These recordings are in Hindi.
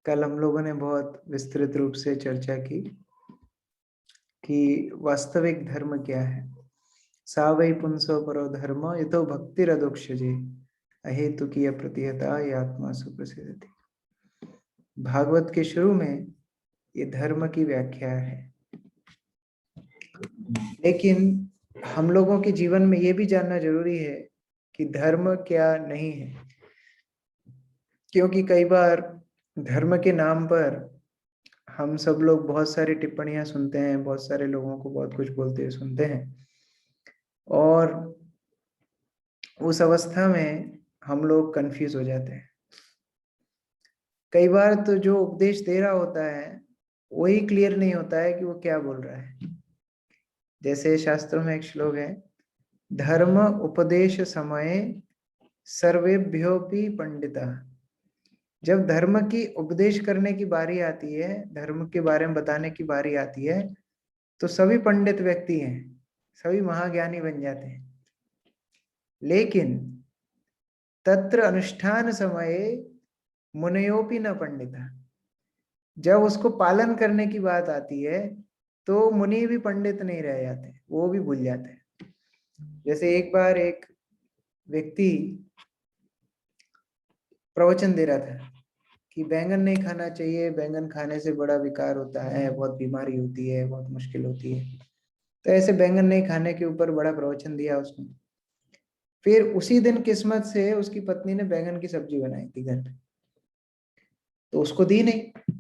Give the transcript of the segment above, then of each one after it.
कल हम लोगों ने बहुत विस्तृत रूप से चर्चा की कि वास्तविक धर्म क्या है। सा वै पुंसो परो धर्म यतो भक्तिरदोक्षजे अहेतुकीय प्रतिहता ये आत्मा सुप्रसिद्धि। भागवत के शुरू में ये धर्म की व्याख्या है, लेकिन हम लोगों के जीवन में ये भी जानना जरूरी है कि धर्म क्या नहीं है, क्योंकि कई बार धर्म के नाम पर हम सब लोग बहुत सारी टिप्पणियां सुनते हैं, बहुत सारे लोगों को बहुत कुछ बोलते हुए सुनते हैं, और उस अवस्था में हम लोग कंफ्यूज हो जाते हैं। कई बार तो जो उपदेश दे रहा होता है वही क्लियर नहीं होता है कि वो क्या बोल रहा है। जैसे शास्त्रों में एक श्लोक है, धर्म उपदेश समय सर्वेभ्योपि पंडिता। जब धर्म की उपदेश करने की बारी आती है, धर्म के बारे में बताने की बारी आती है, तो सभी पंडित व्यक्ति हैं, सभी महाज्ञानी बन जाते हैं। लेकिन तत्र अनुष्ठान समये मुनयोपि न पंडिता। जब उसको पालन करने की बात आती है तो मुनि भी पंडित नहीं रह जाते, वो भी भूल जाते हैं। जैसे एक बार एक व्यक्ति प्रवचन दे रहा था कि बैंगन नहीं खाना चाहिए, बैंगन खाने से बड़ा विकार होता है, बहुत बीमारी होती है, बहुत मुश्किल होती है। तो ऐसे बैंगन नहीं खाने के ऊपर बड़ा प्रवचन दिया उसने। फिर उसी दिन किस्मत से उसकी पत्नी ने बैंगन की सब्जी बनाई थी घर पे, तो उसको दी नहीं।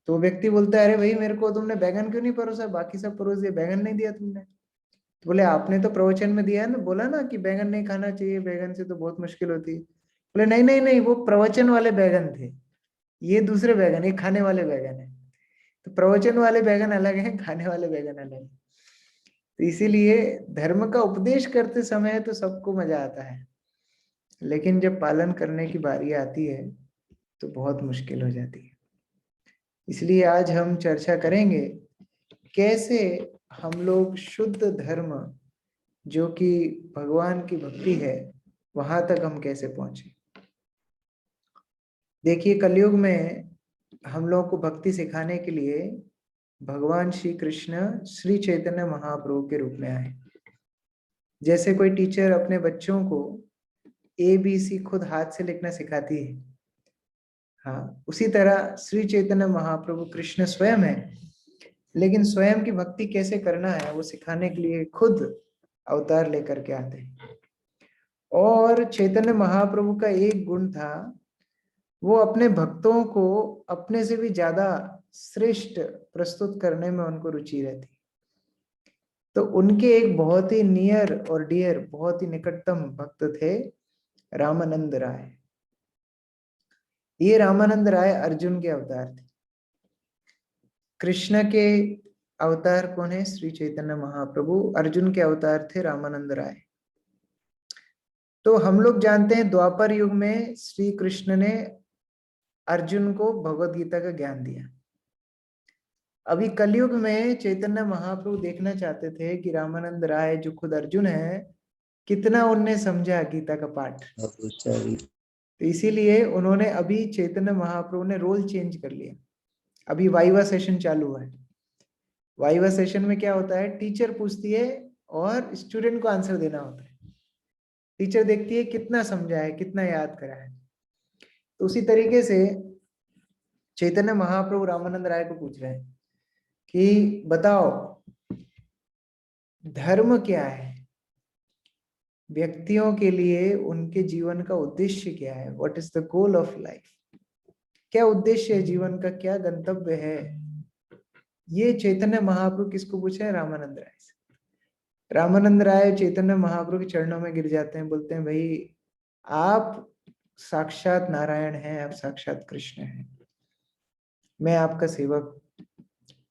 तो व्यक्ति बोलता है, अरे भाई मेरे को तुमने बैगन क्यों नहीं परोसा, बाकी सब परोस दिया, बैगन नहीं दिया तुमने। तो बोले आपने तो प्रवचन में दिया है ना, बोला ना कि बैगन नहीं खाना चाहिए, बैगन से तो बहुत मुश्किल होती है। बोले नहीं नहीं नहीं, वो प्रवचन वाले बैगन थे, ये दूसरे बैगन, ये खाने वाले बैगन है। तो प्रवचन वाले बैगन अलग है, खाने वाले बैगन अलग है। तो इसीलिए धर्म का उपदेश करते समय तो सबको मजा आता है, लेकिन जब पालन करने की बारी आती है तो बहुत मुश्किल हो जाती है। इसलिए आज हम चर्चा करेंगे कैसे हम लोग शुद्ध धर्म, जो कि भगवान की भक्ति है, वहां तक हम कैसे पहुंचे। देखिए, कलयुग में हम लोगों को भक्ति सिखाने के लिए भगवान श्री कृष्ण श्री चैतन्य महाप्रभु के रूप में आए। जैसे कोई टीचर अपने बच्चों को ABC खुद हाथ से लिखना सिखाती है, हाँ, उसी तरह श्री चैतन्य महाप्रभु कृष्ण स्वयं है, लेकिन स्वयं की भक्ति कैसे करना है वो सिखाने के लिए खुद अवतार लेकर के आते हैं। और चैतन्य महाप्रभु का एक गुण था, वो अपने भक्तों को अपने से भी ज्यादा श्रेष्ठ प्रस्तुत करने में उनको रुचि रहती। तो उनके एक बहुत ही नियर और डियर, बहुत ही निकटतम भक्त थे रामानंद राय। ये रामानंद राय अर्जुन के अवतार थे। कृष्ण के अवतार कौन है? श्री चैतन्य महाप्रभु। अर्जुन के अवतार थे रामानंद राय। तो हम लोग जानते हैं द्वापर युग में श्री कृष्ण ने अर्जुन को भगवत गीता का ज्ञान दिया। अभी कलयुग में चैतन्य महाप्रभु देखना चाहते थे कि रामानंद राय जो खुद अर्जुन है, कितना उनने समझा गीता का पाठ। तो इसीलिए उन्होंने अभी चैतन्य महाप्रभु ने रोल चेंज कर लिया। अभी वाइवा सेशन चालू हुआ है। वाइवा सेशन में क्या होता है, टीचर पूछती है और स्टूडेंट को आंसर देना होता है। टीचर देखती है कितना समझा है, कितना याद करा है। तो उसी तरीके से चैतन्य महाप्रभु रामानंद राय को पूछ रहे हैं कि बताओ धर्म क्या है, व्यक्तियों के लिए उनके जीवन का उद्देश्य क्या है, what is the goal of life, क्या उद्देश्य है जीवन का, क्या गंतव्य है। ये चैतन्य महाप्रभु किसको पूछे हैं? रामानंद राय से। रामानंद राय चैतन्य महाप्रभु के चरणों में गिर जाते हैं, बोलते हैं भाई आप साक्षात नारायण हैं, आप साक्षात कृष्ण हैं, मैं आपका सेवक,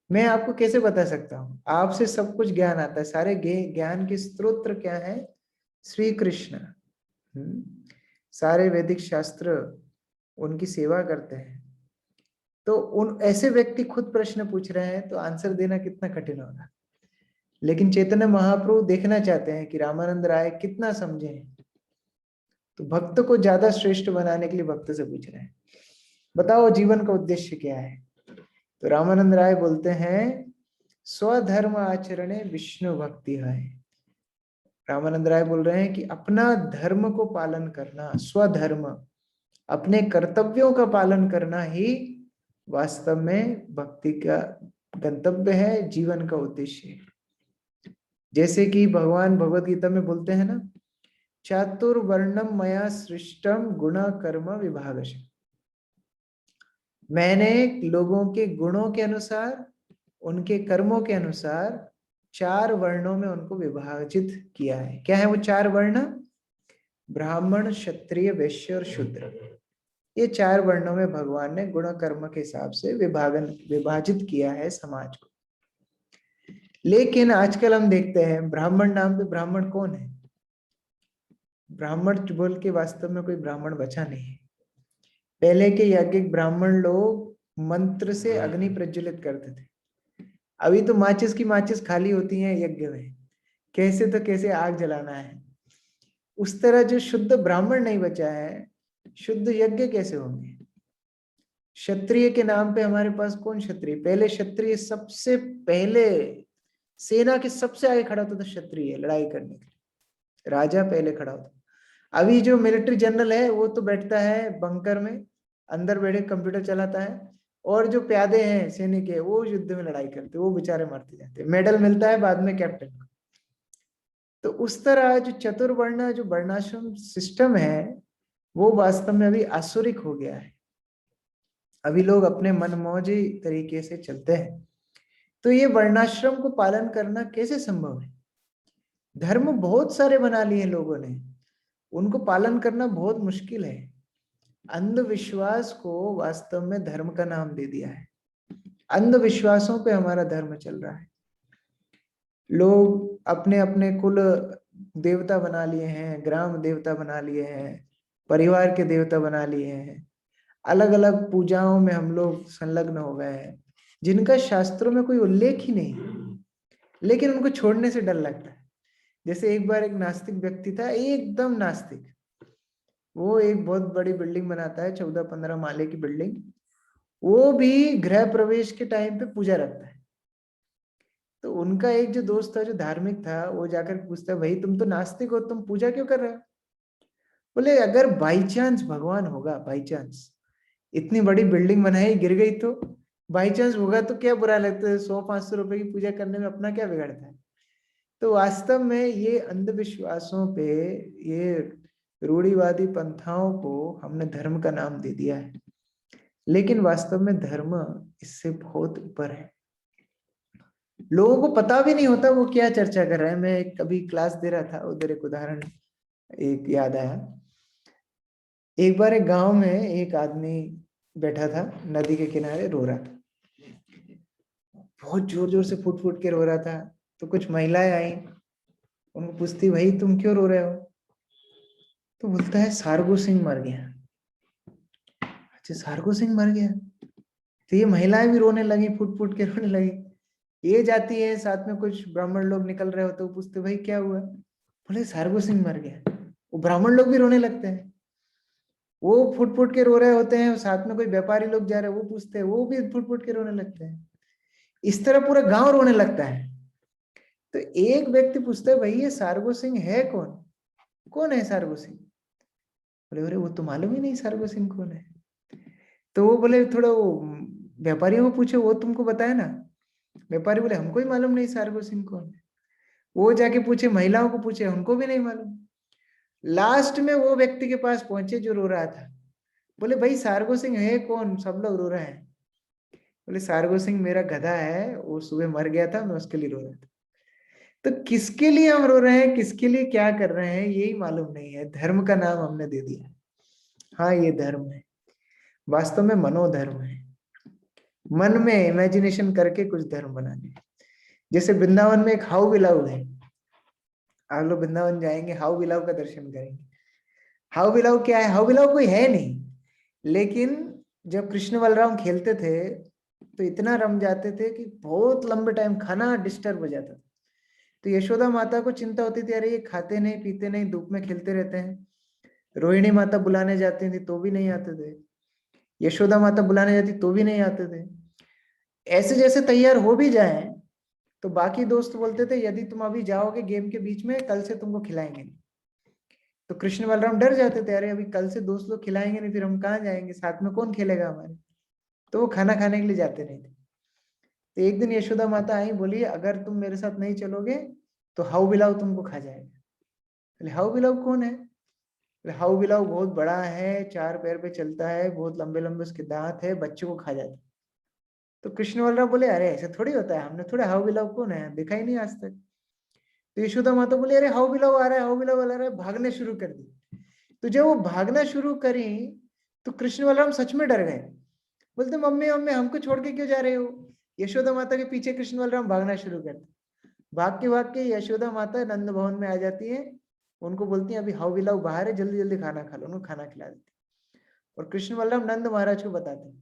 मैं आपको कैसे बता सकता हूँ, आपसे सब कुछ ज्ञान आता है, सारे ज्ञान के स्रोत क्या है? श्री कृष्ण। सारे वैदिक शास्त्र उनकी सेवा करते हैं। तो उन ऐसे व्यक्ति खुद प्रश्न पूछ रहे हैं तो आंसर देना कितना कठिन होगा। लेकिन चैतन्य महाप्रभु देखना चाहते हैं कि रामानंद राय कितना समझे हैं, तो भक्त को ज्यादा श्रेष्ठ बनाने के लिए भक्त से पूछ रहे हैं। बताओ जीवन का उद्देश्य क्या है? तो रामानंद राय बोलते हैं, स्वधर्म आचरणे विष्णु भक्ति है। रामानंद राय बोल रहे हैं कि अपना धर्म को पालन करना, स्वधर्म, अपने कर्तव्यों का पालन करना ही वास्तव में भक्ति का गंतव्य है, जीवन का उद्देश्य है। जैसे कि भगवान भगवत गीता में बोलते हैं ना, चातुर्वर्णम मया सृष्टम गुण कर्म विभागश। मैंने लोगों के गुणों के अनुसार, उनके कर्मों के अनुसार 4 वर्णों में उनको विभाजित किया है। क्या है वो 4 वर्ण? ब्राह्मण, क्षत्रिय, वैश्य और शूद्र। ये 4 वर्णों में भगवान ने गुण कर्म के हिसाब से विभाजित किया है समाज को। लेकिन आजकल हम देखते हैं ब्राह्मण नाम पे ब्राह्मण कौन है? ब्राह्मण बोल के वास्तव में कोई ब्राह्मण बचा नहीं है। पहले के यज्ञिक ब्राह्मण लोग मंत्र से अग्नि प्रज्वलित करते थे। अभी तो माचिस खाली होती है यज्ञ में, कैसे तो कैसे आग जलाना है। उस तरह जो शुद्ध ब्राह्मण नहीं बचा है, शुद्ध यज्ञ कैसे होंगे? क्षत्रिय के नाम पे हमारे पास कौन क्षत्रिय? पहले क्षत्रिय सबसे पहले सेना के सबसे आगे खड़ा होता था, क्षत्रिय लड़ाई करने के लिए राजा पहले खड़ा होता। अभी जो मिलिट्री जनरल है वो तो बैठता है बंकर में, अंदर बैठे कंप्यूटर चलाता है, और जो प्यादे हैं सैनिक है वो युद्ध में लड़ाई करते, वो बेचारे मरते जाते, मेडल मिलता है बाद में कैप्टन को। तो उस तरह जो चतुर्वर्ण, जो वर्णाश्रम सिस्टम है, वो वास्तव में अभी आसुरिक हो गया है। अभी लोग अपने मनमौजी तरीके से चलते हैं। तो ये वर्णाश्रम को पालन करना कैसे संभव है? धर्म बहुत सारे बना लिए लोगों ने, उनको पालन करना बहुत मुश्किल है। अंधविश्वास को वास्तव में धर्म का नाम दे दिया है। अंधविश्वासों पे हमारा धर्म चल रहा है। लोग अपने अपने कुल देवता बना लिए हैं, ग्राम देवता बना लिए हैं, परिवार के देवता बना लिए हैं, अलग अलग पूजाओं में हम लोग संलग्न हो गए हैं, जिनका शास्त्रों में कोई उल्लेख ही नहीं, लेकिन उनको छोड़ने से डर लगता है। जैसे एक बार एक नास्तिक व्यक्ति था, एकदम नास्तिक, वो एक बहुत बड़ी बिल्डिंग बनाता है, 14-15 माले की बिल्डिंग। वो भी गृह प्रवेश के टाइम पे पूजा रखता है। तो उनका एक जो दोस्त था जो धार्मिक था, वो जाकर पूछता है, भाई तुम तो नास्तिक हो, तुम पूजा क्यों कर रहे हो? बोले अगर बाई चांस भगवान होगा, बाई चांस इतनी बड़ी बिल्डिंग बनाई गिर गई तो बाई चांस होगा तो क्या बुरा लगता है? 100-500 रुपए की पूजा करने में अपना क्या बिगड़ता है? तो वास्तव में ये अंधविश्वासों पे, ये रूढ़िवादी पंथाओं को हमने धर्म का नाम दे दिया है, लेकिन वास्तव में धर्म इससे बहुत ऊपर है। लोगों को पता भी नहीं होता वो क्या चर्चा कर रहे हैं। मैं कभी क्लास दे रहा था, उधर एक उदाहरण एक याद आया। एक बार एक गांव में एक आदमी बैठा था, नदी के किनारे रो रहा था, बहुत जोर जोर से फुट फुट के रो रहा था। तो कुछ महिलाएं आई, उनको पूछती, भाई तुम क्यों रो रहे हो? तो बोलता है, सारगो सिंह मर गया। अच्छा, सारगो सिंह मर गया? तो ये महिलाएं भी रोने लगी, फुट फुट के रोने लगी। ये जाती है, साथ में कुछ ब्राह्मण लोग निकल रहे होते, वो पूछते, भाई क्या हुआ? बोले सारगो सिंह मर गया। वो ब्राह्मण लोग भी रोने लगते हैं, वो फुट फुट के रो रहे होते हैं, साथ में कोई व्यापारी लोग जा रहे हैं, वो पूछते हैं, वो भी फुट फुट के रोने लगते हैं। इस तरह पूरा गांव रोने लगता है। तो एक व्यक्ति पूछता है, भाई ये सारगो सिंह है कौन? कौन है सारगो सिंह? बोले अरे वो तो मालूम ही नहीं सारगो सिंह कौन है। तो वो बोले थोड़ा वो व्यापारियों को पूछे, वो तुमको बताया ना। व्यापारी बोले हमको ही मालूम नहीं सारगो सिंह कौन है। वो जाके पूछे, महिलाओं को पूछे, उनको भी नहीं मालूम। लास्ट में वो व्यक्ति के पास पहुंचे जो रो रहा था। बोले भाई सारगो सिंह है कौन? सब लोग रो रहे हैं। बोले सारगो सिंह मेरा गधा है, वो सुबह मर गया था, मैं उसके लिए रो रहा था। तो किसके लिए हम रो रहे हैं, किसके लिए क्या कर रहे हैं, यही मालूम नहीं है। धर्म का नाम हमने दे दिया। हाँ ये धर्म है, वास्तव में मनोधर्म है। मन में इमेजिनेशन करके कुछ धर्म बनाने। जैसे वृंदावन में एक हाउ बिलाव है, आप लोग वृंदावन जाएंगे, हाउ बिलाव का दर्शन करेंगे। हाउ बिलाव क्या है? हाउ बिलाव कोई है नहीं, लेकिन जब कृष्ण बलराम खेलते थे तो इतना रम जाते थे कि बहुत लंबे टाइम खाना डिस्टर्ब हो जाता था। तो यशोदा माता को चिंता होती थी, अरे ये खाते नहीं पीते नहीं, धूप में खेलते रहते हैं। रोहिणी माता बुलाने जाती थी तो भी नहीं आते थे। यशोदा माता बुलाने जाती तो भी नहीं आते थे। ऐसे जैसे तैयार हो भी जाए तो बाकी दोस्त बोलते थे यदि तुम अभी जाओगे गेम के बीच में कल से तुमको खिलाएंगे नहीं। तो कृष्ण बलराम डर जाते थे, अरे अभी कल से दोस्त लोग खिलाएंगे नहीं फिर हम कहाँ जाएंगे, साथ में कौन खेलेगा हमारे। तो वो खाना खाने के लिए जाते नहीं थे। तो एक दिन यशोदा माता आई, बोली अगर तुम मेरे साथ नहीं चलोगे तो हाउ बिलाव तुमको खा जाएगा। बोले हाउ बिलाव कौन है? बोले हाउ बिलाव बहुत बड़ा है, 4 पैर पे चलता है, बहुत लंबे लंबे उसके दांत है, बच्चों को खा जाता है। तो कृष्ण बलराम बोले अरे ऐसे थोड़ी होता है, हमने थोड़ा हाउ बिलाव कौन है देखा ही नहीं आज तक। तो यशोदा माता बोली अरे हाउ बिलाव आ रहा है, हाउ बिलाव आ रहा है, भागने शुरू कर दी। तो जब वो भागना शुरू करी तो कृष्ण बलराम सच में डर गए। बोलते मम्मी मम्मी हमको छोड़ के क्यों जा रहे हो। यशोदा माता के पीछे कृष्ण बलराम भागना शुरू करते। भाग के यशोदा माता नंद भवन में आ जाती है, उनको बोलती है अभी हाउ बिलाव बाहर है, जल्दी जल्दी खाना खा लो, उनको खाना खिला देती। और कृष्ण बलराम नंद महाराज को बताते हैं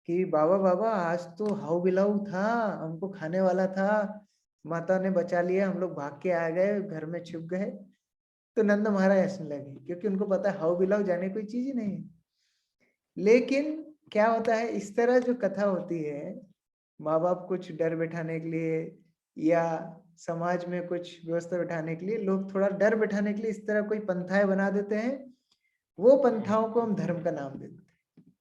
कि बाबा बाबा आज तो हाउ बिलाव था, हमको खाने वाला था, माता ने बचा लिया, हम लोग भाग के आ गए, घर में छुप गए। तो नंद महाराज हंसने लगे क्योंकि उनको पता है हाउ बिलाव जाने कोई चीज ही नहीं है। लेकिन क्या होता है, इस तरह जो कथा होती है, माँ बाप कुछ डर बैठाने के लिए या समाज में कुछ व्यवस्था बैठाने के लिए, लोग थोड़ा डर बैठाने के लिए इस तरह कोई पंथाएं बना देते हैं, वो पंथाओं को हम धर्म का नाम दे देते हैं।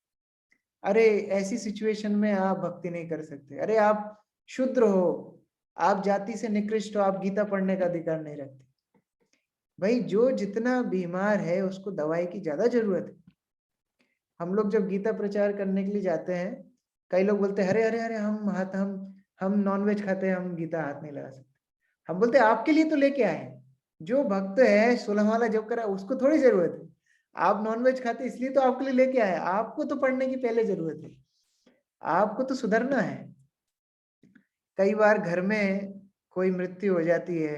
अरे ऐसी सिचुएशन में आप भक्ति नहीं कर सकते, अरे आप शूद्र हो, आप जाति से निकृष्ट हो, आप गीता पढ़ने का अधिकार नहीं रखते। भाई जो जितना बीमार है उसको दवाई की ज्यादा जरूरत है। हम लोग जब गीता प्रचार करने के लिए जाते हैं, कई लोग बोलते हैं अरे अरे अरे हम नॉनवेज खाते हैं, हम गीता हाथ नहीं लगा सकते। हम बोलते हैं आपके लिए तो लेके आए, जो भक्त है 16 माला जप करा उसको थोड़ी जरूरत है। आप नॉनवेज खाते इसलिए तो आपके लिए लेके आए, आपको तो पढ़ने की पहले जरूरत है, आपको तो सुधरना है। कई बार घर में कोई मृत्यु हो जाती है,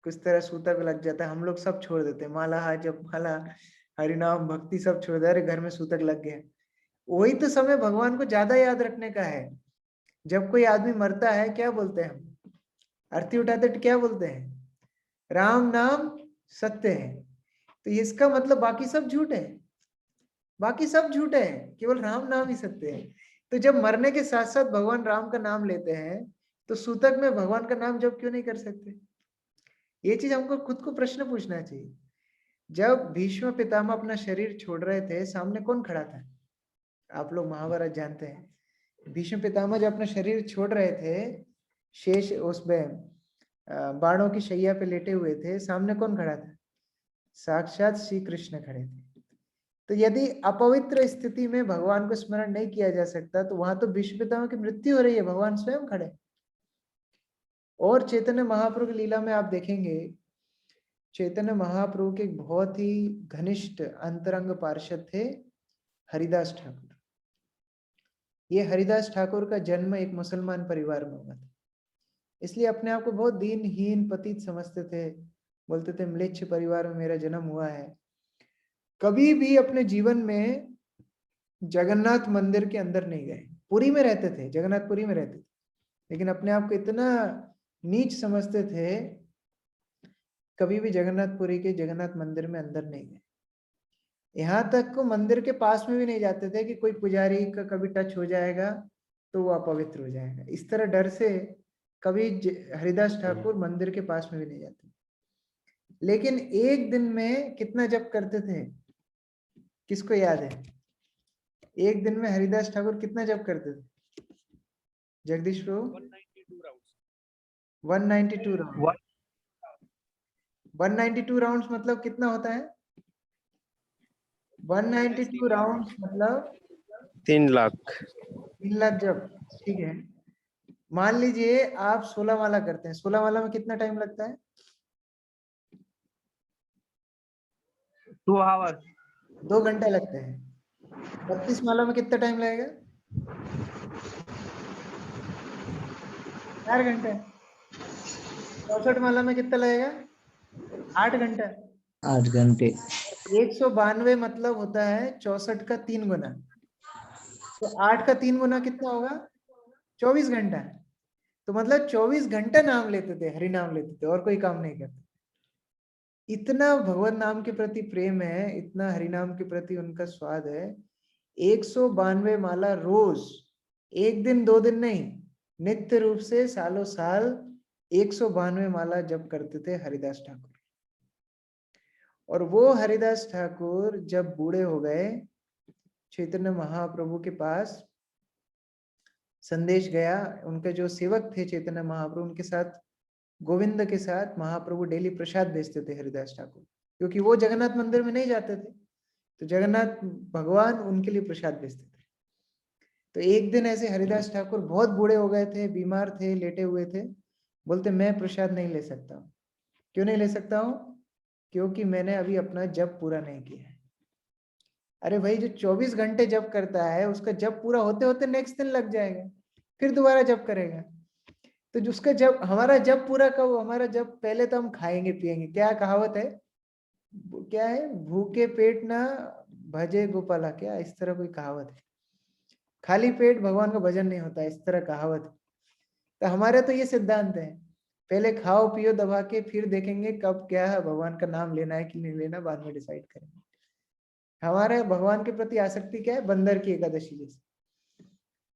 कुछ तरह सूतक लग जाता है, हम लोग सब छोड़ देते हैं, माला जप माला हरिनाम भक्ति सब छोड़ दे, अरे घर में सूतक लग गया। वही तो समय भगवान को ज्यादा याद रखने का है। जब कोई आदमी मरता है क्या बोलते हैं हम, आरती उठाते तो क्या बोलते हैं, राम नाम सत्य है। तो इसका मतलब बाकी सब झूठ है, बाकी सब झूठ है, केवल राम नाम ही सत्य है। तो जब मरने के साथ साथ भगवान राम का नाम लेते हैं तो सूतक में भगवान का नाम जब क्यों नहीं कर सकते। ये चीज हमको खुद को प्रश्न पूछना चाहिए। जब भीष्म पितामह अपना शरीर छोड़ रहे थे, सामने कौन खड़ा था? आप लोग महाभारत जानते हैं। भीष्म पितामह जब अपना शरीर छोड़ रहे थे, शेष उसमें बाणों की शैया पे लेटे हुए थे, सामने कौन खड़ा था? साक्षात श्री कृष्ण खड़े थे। तो यदि अपवित्र स्थिति में भगवान को स्मरण नहीं किया जा सकता तो वहां तो भीष्म पितामह की मृत्यु हो रही है, भगवान स्वयं खड़े। और चैतन्य महाप्रभु की लीला में आप देखेंगे, चैतन्य महाप्रभु के एक बहुत ही घनिष्ठ अंतरंग पार्षद थे हरिदास ठाकुर। ये हरिदास ठाकुर का जन्म एक मुसलमान परिवार में हुआ था, इसलिए अपने आप को बहुत दीनहीन पतित समझते थे। बोलते थे म्लेच्छ परिवार में मेरा जन्म हुआ है। कभी भी अपने जीवन में जगन्नाथ मंदिर के अंदर नहीं गए। पुरी में रहते थे, जगन्नाथपुरी में रहते थे, लेकिन अपने आप को इतना नीच समझते थे, कभी भी जगन्नाथपुरी के जगन्नाथ मंदिर में अंदर नहीं गए। यहाँ तक को मंदिर के पास में भी नहीं जाते थे कि कोई पुजारी का कभी टच हो जाएगा तो वो अपवित्र हो जाएगा। इस तरह डर से कभी हरिदास ठाकुर मंदिर के पास में भी नहीं जाते। लेकिन एक दिन में कितना जप करते थे, किसको याद है? एक दिन में हरिदास ठाकुर कितना जप करते थे? जगदीश प्रभु 192 राउंड। 192 राउंड्स मतलब कितना होता है? 192 राउंड्स मतलब 3 लाख। 3 लाख जप। ठीक है, मान लीजिए आप 16 माला करते हैं, 16 माला में कितना टाइम लगता है? 2 आवर्स। 2 घंटे लगते हैं। 32 माला में कितना टाइम लगेगा? 4 घंटे। 64 माला में कितना लगेगा? 8 घंटा। 8 घंटे। 192 मतलब होता है 64 का 3 गुना। तो 8 का 3 गुना कितना होगा? 24 घंटा। तो मतलब 24 घंटे नाम लेते थे, हरि नाम लेते थे, और कोई काम नहीं करते। इतना भगवान नाम के प्रति प्रेम है, इतना हरि नाम के प्रति उनका स्वाद है 192 माला रोज, एक दिन 2 दिन नहीं, नित्य रूप से सालों साल 192 माला जप करते थे हरिदास ठाकुर। और वो हरिदास ठाकुर जब बूढ़े हो गए, चैतन्य महाप्रभु के पास संदेश गया, उनके जो सेवक थे चैतन्य महाप्रभु, उनके साथ गोविंद के साथ महाप्रभु डेली प्रसाद भेजते थे हरिदास ठाकुर, क्योंकि वो जगन्नाथ मंदिर में नहीं जाते थे, तो जगन्नाथ भगवान उनके लिए प्रसाद भेजते थे। तो एक दिन ऐसे हरिदास ठाकुर बहुत बूढ़े हो गए थे, बीमार थे, लेटे हुए थे, बोलते मैं प्रसाद नहीं ले सकता हूँ। क्यों नहीं ले सकता हूँ? क्योंकि मैंने अभी अपना जप पूरा नहीं किया है। अरे भाई, जो 24 घंटे जप करता है उसका जप पूरा होते होते नेक्स्ट दिन लग जाएगा, फिर दोबारा जप करेगा। तो जिसका जब हमारा जब पूरा कब, हमारा जब पहले तो हम खाएंगे पिएंगे। क्या कहावत है, क्या है, भूखे पेट ना भजे गोपाला, क्या इस तरह कोई कहावत है। खाली पेट भगवान का भजन नहीं होता, इस तरह कहावत है। तो हमारे तो ये सिद्धांत है, पहले खाओ पियो दबा के, फिर देखेंगे कब क्या है, भगवान का नाम लेना है कि नहीं लेना बाद में डिसाइड करेंगे। हमारे भगवान के प्रति आसक्ति क्या है, बंदर की एकादशी जैसे।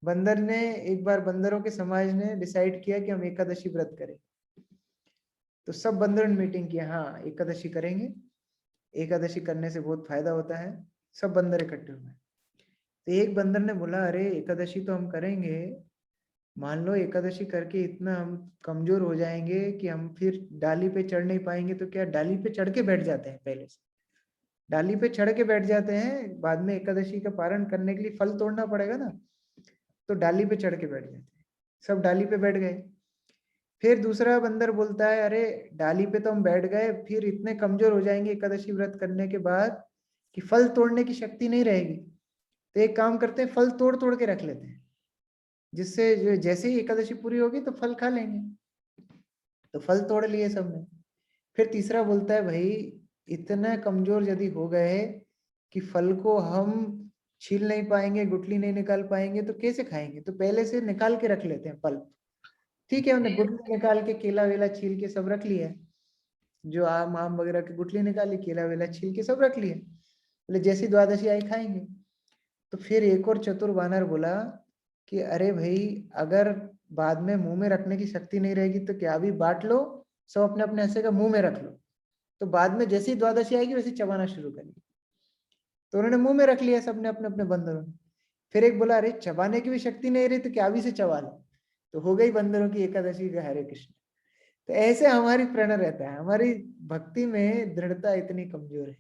बंदर ने एक बार, बंदरों के समाज ने डिसाइड किया कि हम एकादशी व्रत करें, तो सब बंदरों ने मीटिंग किया, हाँ एकादशी करेंगे, एकादशी करने से बहुत फायदा होता है। सब बंदर इकट्ठे हुए। तो एक बंदर ने बोला, अरे एकादशी तो हम करेंगे, मान लो एकादशी करके इतना हम कमजोर हो जाएंगे कि हम फिर डाली पे चढ़ नहीं पाएंगे, तो क्या डाली पे चढ़ के बैठ जाते हैं, पहले से डाली पे चढ़ के बैठ जाते हैं, बाद में एकादशी का पारण करने के लिए फल तोड़ना पड़ेगा ना, तो डाली पे चढ़ के बैठ जाते हैं। सब डाली पे बैठ गए। फिर दूसरा बंदर बोलता है, अरे डाली पे तो हम बैठ गए, फिर इतने कमजोर हो जाएंगे एकादशी व्रत करने के बाद कि फल तोड़ने की शक्ति नहीं रहेगी, तो एक काम करते हैं, फल तोड़ तोड़ के रख लेते हैं, जिससे जो जैसे ही एकादशी पूरी होगी तो फल खा लेंगे। तो फल तोड़ लिए सबने। फिर तीसरा बोलता है, भाई इतना कमजोर यदि हो गए कि फल को हम छील नहीं पाएंगे, गुठली नहीं निकाल पाएंगे, तो कैसे खाएंगे, तो पहले से निकाल के रख लेते हैं फल। ठीक है, हमने गुठली निकाल के, केला वेला छील के सब रख लिया, जो आम आम वगैरह की गुठली निकाली, केला वेला छील के सब रख लिए, बोले जैसी द्वादशी आई खाएंगे। तो फिर एक और चतुर वानर बोला कि अरे भाई, अगर बाद में मुंह में रखने की शक्ति नहीं रहेगी तो क्या, अभी बांट लो, सब अपने अपने हिस्से का मुंह में रख लो, तो बाद में जैसी द्वादशी आएगी वैसे चबाना शुरू करेंगे। तो उन्होंने मुंह में रख लिया सबने अपने अपने बंदरों ने। फिर एक बोला, अरे चबाने की भी शक्ति नहीं रही तो क्या अभी से चबा लो, तो हो गई बंदरों की एकादशी का हरे कृष्ण। तो ऐसे हमारी प्रेरणा रहता है, हमारी भक्ति में दृढ़ता इतनी कमजोर है।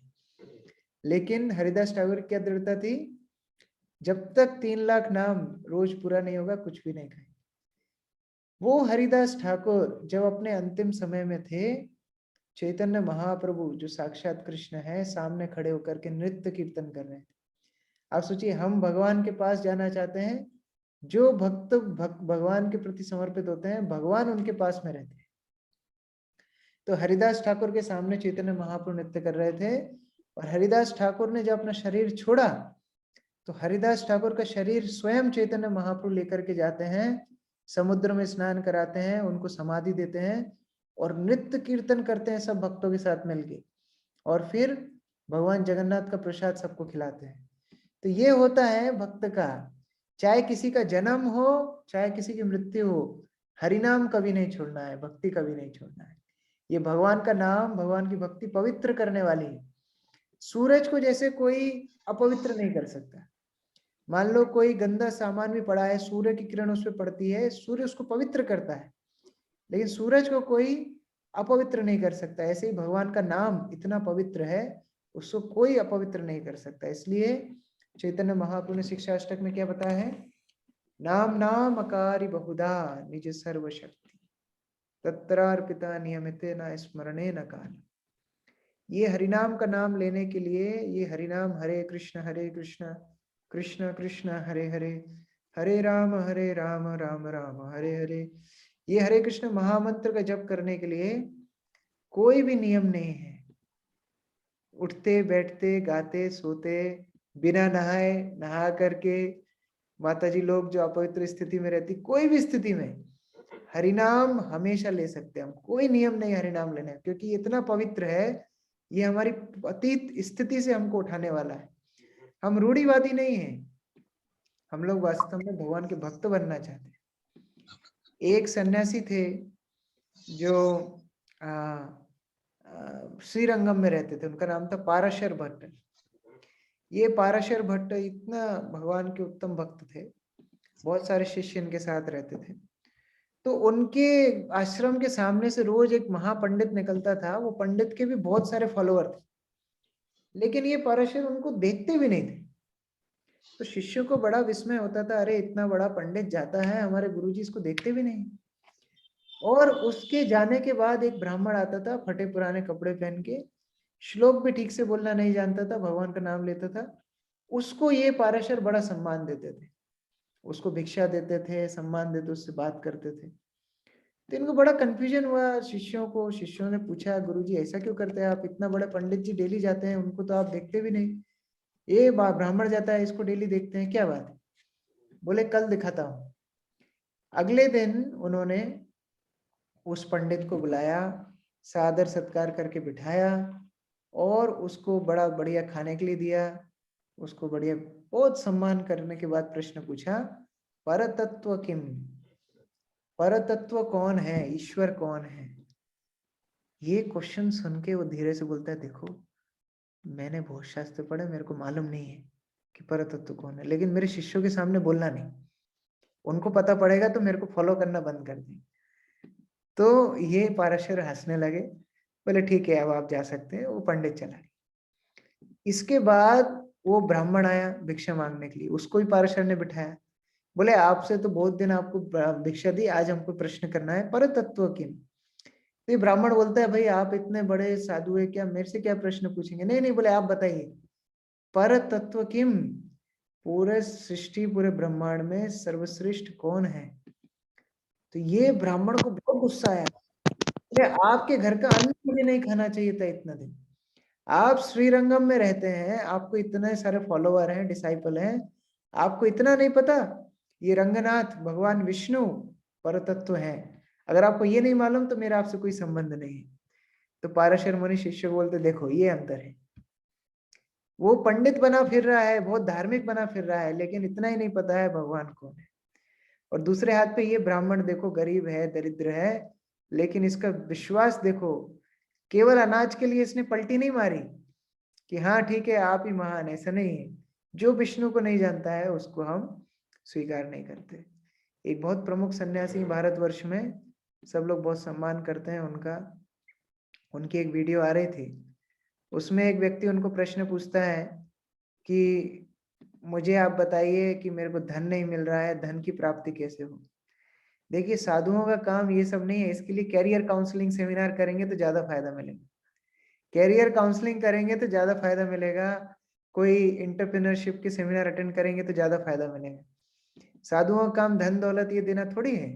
लेकिन हरिदास ठाकुर की क्या दृढ़ता थी, जब तक 3 लाख नाम रोज पूरा नहीं होगा कुछ भी नहीं खाएंगे। वो हरिदास ठाकुर जब अपने अंतिम समय में थे, चैतन्य महाप्रभु जो साक्षात कृष्ण है सामने खड़े होकर के नृत्य कीर्तन कर रहे थे। आप सोचिए, हम भगवान के पास जाना चाहते हैं, जो भक्त भगवान के प्रति समर्पित होते हैं, भगवान उनके पास में रहते हैं। तो हरिदास ठाकुर के सामने चैतन्य महाप्रभु नृत्य कर रहे थे, और हरिदास ठाकुर ने जब अपना शरीर छोड़ा, तो हरिदास ठाकुर का शरीर स्वयं चैतन्य महाप्रभु लेकर के जाते हैं, समुद्र में स्नान कराते हैं, उनको समाधि देते हैं, और नृत्य कीर्तन करते हैं सब भक्तों के साथ मिलके, और फिर भगवान जगन्नाथ का प्रसाद सबको खिलाते हैं। तो ये होता है भक्त का, चाहे किसी का जन्म हो चाहे किसी की मृत्यु हो, हरिनाम कभी नहीं छोड़ना है, भक्ति कभी नहीं छोड़ना है। ये भगवान का नाम, भगवान की भक्ति पवित्र करने वाली है। सूरज को जैसे कोई अपवित्र नहीं कर सकता। मान लो कोई गंदा सामान भी पड़ा है, सूर्य की किरण उस पर पड़ती है, सूर्य उसको पवित्र करता है, लेकिन सूरज को कोई अपवित्र नहीं कर सकता। ऐसे ही भगवान का नाम इतना पवित्र है, उसको कोई अपवित्र नहीं कर सकता। इसलिए चैतन्य महाप्रभु ने शिक्षाष्टक में क्या बताया है, नाम नाम अकारी बहुधा निज सर्वशक्ति तत्रार्पिता नियमितेन स्मरणेन काल। ये हरिनाम का नाम लेने के लिए, ये हरिनाम हरे कृष्ण कृष्ण कृष्ण हरे हरे, हरे राम राम राम हरे हरे, ये हरे कृष्ण महामंत्र का जप करने के लिए कोई भी नियम नहीं है। उठते बैठते गाते सोते, बिना नहाए, नहा करके, माताजी लोग जो अपवित्र स्थिति में रहती, कोई भी स्थिति में हरिनाम हमेशा ले सकते हैं हम। कोई नियम नहीं हरिनाम लेने, क्योंकि इतना पवित्र है, ये हमारी अतीत स्थिति से हमको उठाने वाला है। हम रूढ़िवादी नहीं है, हम लोग वास्तव में भगवान के भक्त बनना चाहते हैं। एक सन्यासी थे जो श्रीरंगम में रहते थे, उनका नाम था पाराशर भट्ट। ये पाराशर भट्ट इतना भगवान के उत्तम भक्त थे, बहुत सारे शिष्य इनके साथ रहते थे। तो उनके आश्रम के सामने से रोज एक महापंडित निकलता था, वो पंडित के भी बहुत सारे फॉलोअर थे, लेकिन ये पाराशर उनको देखते भी नहीं थे। तो शिष्यों को बड़ा विस्मय होता था, अरे इतना बड़ा पंडित जाता है, हमारे गुरुजी इसको देखते भी नहीं। और उसके जाने के बाद एक ब्राह्मण आता था, फटे पुराने कपड़े पहन के, श्लोक भी ठीक से बोलना नहीं जानता था, भगवान का नाम लेता था। उसको ये पाराशर बड़ा सम्मान देते थे, उसको भिक्षा देते थे, सम्मान देते, उससे बात करते थे। तो इनको बड़ा कंफ्यूजन हुआ शिष्यों को। शिष्यों ने पूछा, गुरुजी ऐसा क्यों करते हैं आप? इतना बड़े पंडित जी डेली जाते हैं, उनको तो आप देखते भी नहीं। ये ब्राह्मण जाता है, इसको डेली देखते हैं, क्या बात है? बोले कल दिखाता हूँ। अगले दिन उन्होंने उस पंडित को बुलाया, सादर सत्कार करके बिठाया और उसको बड़ा बढ़िया खाने के लिए दिया। उसको बढ़िया बहुत सम्मान करने के बाद प्रश्न पूछा, परतत्व किम? परतत्व कौन है, ईश्वर कौन है? ये क्वेश्चन सुन के वो धीरे से बोलता है, देखो मैंने बहुत शास्त्र पढ़े, मेरे को मालूम नहीं है कि परतत्व कौन है, लेकिन मेरे शिष्यों के सामने बोलना नहीं, उनको पता पड़ेगा तो मेरे को फॉलो करना बंद कर दें। तो ये पाराशर हंसने लगे, बोले ठीक है अब आप जा सकते हैं। वो पंडित चला गया। इसके बाद वो ब्राह्मण आया भिक्षा मांगने के लिए, उसको भी पाराशर ने बिठाया। बोले आपसे तो बहुत दिन आपको भिक्षा दी, आज हमको प्रश्न करना है, परतत्व किम? तो ये ब्राह्मण बोलता है, भाई आप इतने बड़े साधु है, क्या मेरे से क्या प्रश्न पूछेंगे? नहीं नहीं, बोले आप बताइए, परतत्व किम? पूरे सृष्टि, पूरे ब्रह्मांड में सर्वश्रेष्ठ कौन है? तो ये ब्राह्मण को बहुत गुस्सा आया, बोले आपके घर का अन्न मुझे नहीं खाना चाहिए था इतना दिन। आप श्रीरंगम में रहते हैं, आपको इतने सारे फॉलोअर हैं, डिसाइपल हैं, आपको इतना नहीं पता ये रंगनाथ भगवान विष्णु परतत्व है? अगर आपको ये नहीं मालूम तो मेरा आपसे कोई संबंध नहीं है। तो पाराशर मुनि शिष्य को बोलते, देखो ये अंतर है, वो पंडित बना फिर रहा है, बहुत धार्मिक बना फिर रहा है, लेकिन इतना ही नहीं पता है भगवान कौन है। और दूसरे हाथ पे ये ब्राह्मण देखो, गरीब है, दरिद्र है, लेकिन इसका विश्वास देखो, केवल अनाज के लिए इसने पलटी नहीं मारी कि हाँ ठीक है आप ही महान, ऐसा नहीं है। जो विष्णु को नहीं जानता है उसको हम स्वीकार नहीं करते। एक बहुत प्रमुख सन्यासी भारतवर्ष में, सब लोग बहुत सम्मान करते हैं उनका। उनकी एक वीडियो आ रही थी, उसमें एक व्यक्ति उनको प्रश्न पूछता है कि मुझे आप बताइए कि मेरे को धन नहीं मिल रहा है, धन की प्राप्ति कैसे हो? देखिए साधुओं का काम ये सब नहीं है, इसके लिए कैरियर काउंसलिंग सेमिनार करेंगे तो ज्यादा फायदा मिलेगा। कैरियर काउंसलिंग करेंगे तो ज्यादा फायदा मिलेगा, कोई इंटरप्रेन्योरशिप के सेमिनार अटेंड करेंगे तो ज्यादा फायदा मिलेगा। साधुओं का काम धन दौलत ये देना थोड़ी है।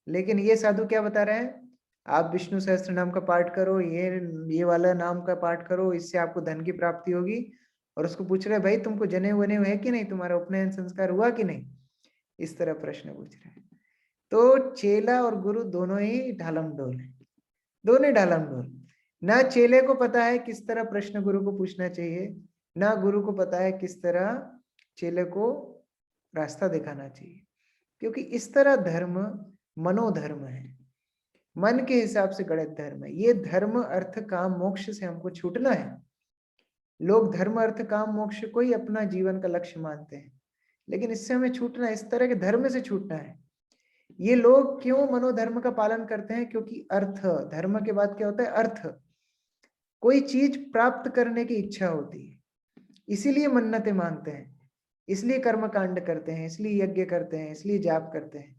लेकिन ये साधु क्या बता रहे हैं, आप विष्णु सहस्त्र नाम का पाठ करो, ये वाला नाम का पाठ करो, इससे आपको धन की प्राप्ति होगी। और उसको पूछ रहे भाई तुमको जनेऊ वनेऊ है कि नहीं, तुम्हारा उपनयन संस्कार हुआ कि नहीं, इस तरह प्रश्न पूछ रहे हैं। तो चेला और गुरु दोनों ही ढालम डोल है, दोनों ही ढालम डोल। ना चेले को पता है किस तरह प्रश्न गुरु को पूछना चाहिए, ना गुरु को पता है किस तरह चेले को रास्ता दिखाना चाहिए। क्योंकि इस तरह धर्म मनोधर्म है, मन के हिसाब से गणित धर्म है। ये धर्म अर्थ काम मोक्ष से हमको छूटना है। लोग धर्म अर्थ काम मोक्ष को ही अपना जीवन का लक्ष्य मानते हैं, लेकिन इससे हमें छूटना है, इस तरह के धर्म से छूटना है। ये लोग क्यों मनोधर्म का पालन करते हैं? क्योंकि अर्थ, धर्म के बाद क्या होता है? अर्थ, कोई चीज प्राप्त करने की इच्छा होती है, इसीलिए मन्नतें मांगते हैं, इसलिए कर्म कांड करते हैं, इसलिए यज्ञ करते हैं, इसलिए जाप करते हैं,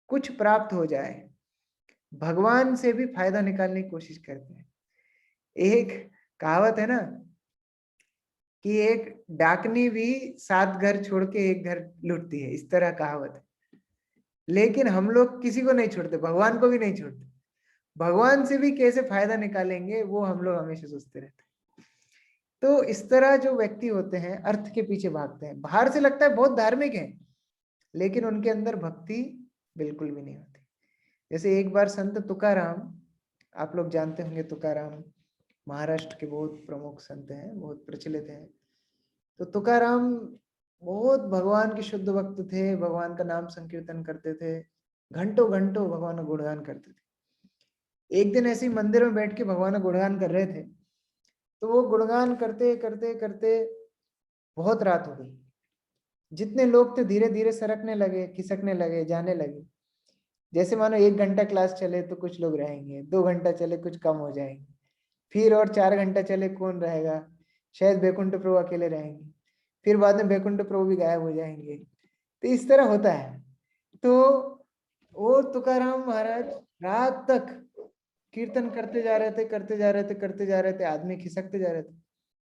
कुछ प्राप्त हो जाए, भगवान से भी फायदा निकालने की कोशिश करते हैं। एक कहावत है ना कि एक डाकनी भी 7 घर छोड़ के एक घर लूटती है, इस तरह कहावत है। लेकिन हम लोग किसी को नहीं छोड़ते, भगवान को भी नहीं छोड़ते। भगवान से भी कैसे फायदा निकालेंगे वो हम लोग हमेशा सोचते रहते हैं। तो इस तरह जो व्यक्ति होते हैं अर्थ के पीछे भागते हैं, बाहर से लगता है बहुत धार्मिक है, लेकिन उनके अंदर भक्ति बिल्कुल भी नहीं होती। जैसे एक बार संत तुकाराम, आप लोग जानते होंगे तुकाराम, महाराष्ट्र के बहुत प्रमुख संत हैं, बहुत प्रचलित हैं। तो तुकाराम बहुत भगवान के शुद्ध भक्त थे, भगवान का नाम संकीर्तन करते थे, घंटों घंटों भगवान का गुणगान करते थे। एक दिन ऐसे ही मंदिर में बैठ के भगवान का गुणगान कर रहे थे, तो वो गुणगान करते करते करते बहुत रात हो गई। जितने लोग थे धीरे धीरे सरकने लगे, खिसकने लगे, जाने लगे। जैसे मानो 1 घंटा क्लास चले तो कुछ लोग रहेंगे, 2 घंटा चले कुछ कम हो जाएंगे, फिर और 4 घंटा चले कौन रहेगा, शायद बैकुंठ प्रभु अकेले रहेंगे, फिर बाद में बैकुंठ प्रभु भी गायब हो जाएंगे। तो इस तरह होता है। तो वो तुकाराम महाराज रात तक कीर्तन करते जा रहे थे, करते जा रहे थे, करते जा रहे थे, आदमी खिसकते जा रहे थे,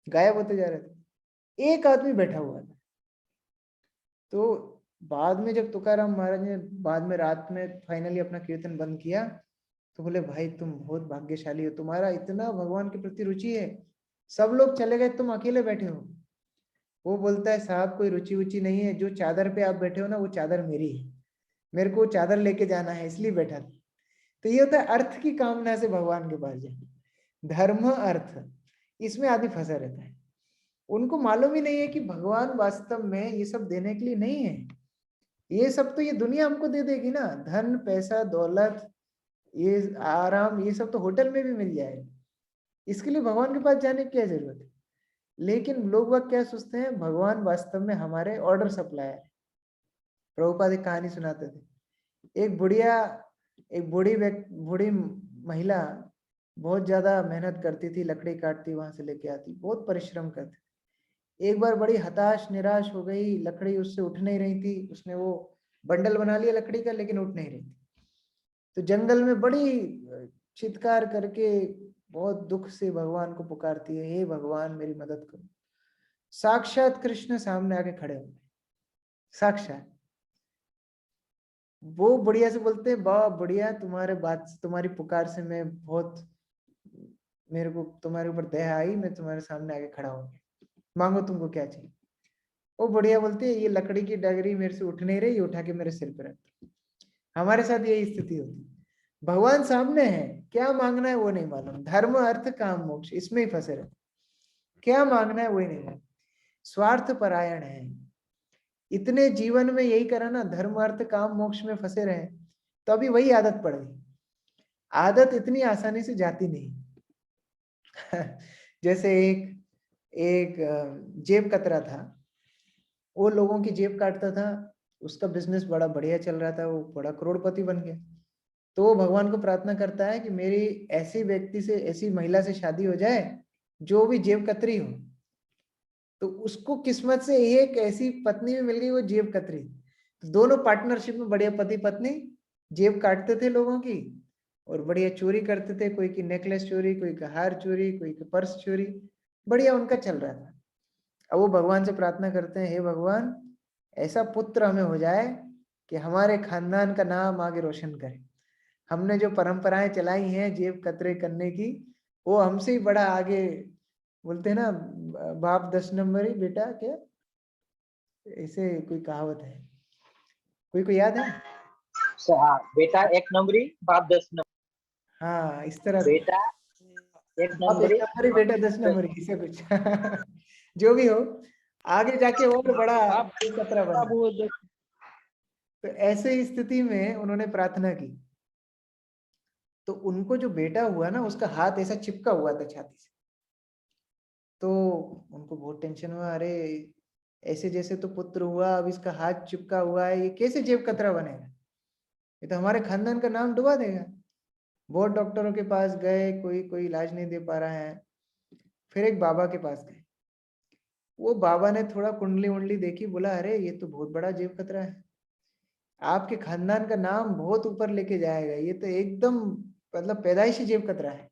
गायब होते जा रहे थे, एक आदमी बैठा हुआ था। तो बाद में जब तुकाराम महाराज ने बाद में रात में फाइनली अपना कीर्तन बंद किया, तो बोले भाई तुम बहुत भाग्यशाली हो, तुम्हारा इतना भगवान के प्रति रुचि है, सब लोग चले गए, तुम अकेले बैठे हो। वो बोलता है साहब कोई रुचि उची नहीं है, जो चादर पे आप बैठे हो ना वो चादर मेरी है, मेरे को चादर लेके जाना है इसलिए बैठा था। तो ये होता है अर्थ की कामना से भगवान के पास जाना, धर्म अर्थ, इसमें आदमी फंसा रहता है। उनको मालूम ही नहीं है कि भगवान वास्तव में ये सब देने के लिए नहीं है। ये सब तो ये दुनिया हमको दे देगी ना, धन पैसा दौलत, ये आराम, ये सब तो होटल में भी मिल जाएगा, इसके लिए भगवान के पास जाने की क्या जरूरत है। लेकिन लोग वह क्या सोचते हैं, भगवान वास्तव में हमारे ऑर्डर सप्लायर है। प्रभुपाद एक कहानी सुनाते थे, एक बुढ़िया, एक बूढ़ी महिला बहुत ज्यादा मेहनत करती थी, लकड़ी काटती वहां से लेके आती, बहुत परिश्रम करती। एक बार बड़ी हताश निराश हो गई, लकड़ी उससे उठ नहीं रही थी, उसने वो बंडल बना लिया लकड़ी का लेकिन उठ नहीं रही थी। तो जंगल में बड़ी चित्कार करके बहुत दुख से भगवान को पुकारती है, हे भगवान मेरी मदद करो। साक्षात कृष्ण सामने आके खड़े हो गए, साक्षात। वो बढ़िया से बोलते हैं, वाह बढ़िया, तुम्हारे बात से, तुम्हारी पुकार से मैं बहुत, मेरे को तुम्हारे ऊपर दया आई, मैं तुम्हारे सामने आके खड़ा हो गया, मांगो तुमको क्या चाहिए। वो बढ़िया बोलती है, ये लकड़ी की डगरी मेरे से उठ नहीं रही, उठा के मेरे सिर पे रख। हमारे साथ यही स्थिति होती है, भगवान सामने है, क्या मांगना है वो नहीं मालूम, धर्म अर्थ काम मोक्ष इसमें ही फंसे रहते, क्या मांगना है वही नहीं मालूम, स्वार्थ परायण है। इतने जीवन में यही करा ना, धर्म अर्थ काम मोक्ष में फंसे रहे, तो अभी वही आदत पड़ गई। आदत इतनी आसानी से जाती नहीं। जैसे एक एक जेब कतरा था, वो लोगों की जेब काटता था, उसका बिजनेस बड़ा बढ़िया चल रहा था, वो बड़ा करोड़पति बन गया। तो वो भगवान को प्रार्थना करता है कि मेरी ऐसी व्यक्ति से, ऐसी महिला से शादी हो जाए जो भी जेब कतरी हो। तो उसको किस्मत से एक ऐसी पत्नी भी मिल गई, वो जेब कतरी। तो दोनों पार्टनरशिप में बढ़िया पति पत्नी जेब काटते थे लोगों की, और बढ़िया चोरी करते थे, कोई की नेकलेस चोरी, कोई का हार चोरी, कोई का पर्स चोरी, बढ़िया उनका चल रहा था। अब वो भगवान से प्रार्थना करते हैं, हे भगवान ऐसा पुत्र हमें हो जाए कि हमारे खानदान का नाम आगे रोशन करे, हमने जो परंपराएं चलाई हैं जेब कतरे करने की, वो हमसे ही बड़ा आगे, बोलते हैं ना बाप 10 नंबरी बेटा क्या, ऐसे कोई कहावत है, कोई को याद है? हाँ, बेटा 1 नंबरी बाप 10 नंबर, हाँ इस तरह से, बेटा बाप 1 नंबरी बेटा 10 नंबरी, इसे कुछ जो भी हो, आगे जाके और बड़ा खतरा बना। तो ऐसे ही स्थिति में उन्होंने प्रार्थना की, तो उनको जो बेटा हुआ ना, उसका हाथ ऐसा चिपका हुआ था छाती से। तो उनको बहुत टेंशन हुआ, अरे ऐसे जैसे तो पुत्र हुआ, अब इसका हाथ चिपका हुआ है, ये कैसे जेब कतरा बनेगा, ये तो हमारे खानदान का नाम डुबा देगा। बहुत डॉक्टरों के पास गए, कोई कोई इलाज नहीं दे पा रहा है। फिर एक बाबा के पास गए, वो बाबा ने थोड़ा कुंडली उंडली देखी, बोला अरे ये तो बहुत बड़ा जेब कतरा है, आपके खानदान का नाम बहुत ऊपर लेके जाएगा, ये तो एकदम मतलब पैदाइशी जेब कतरा है।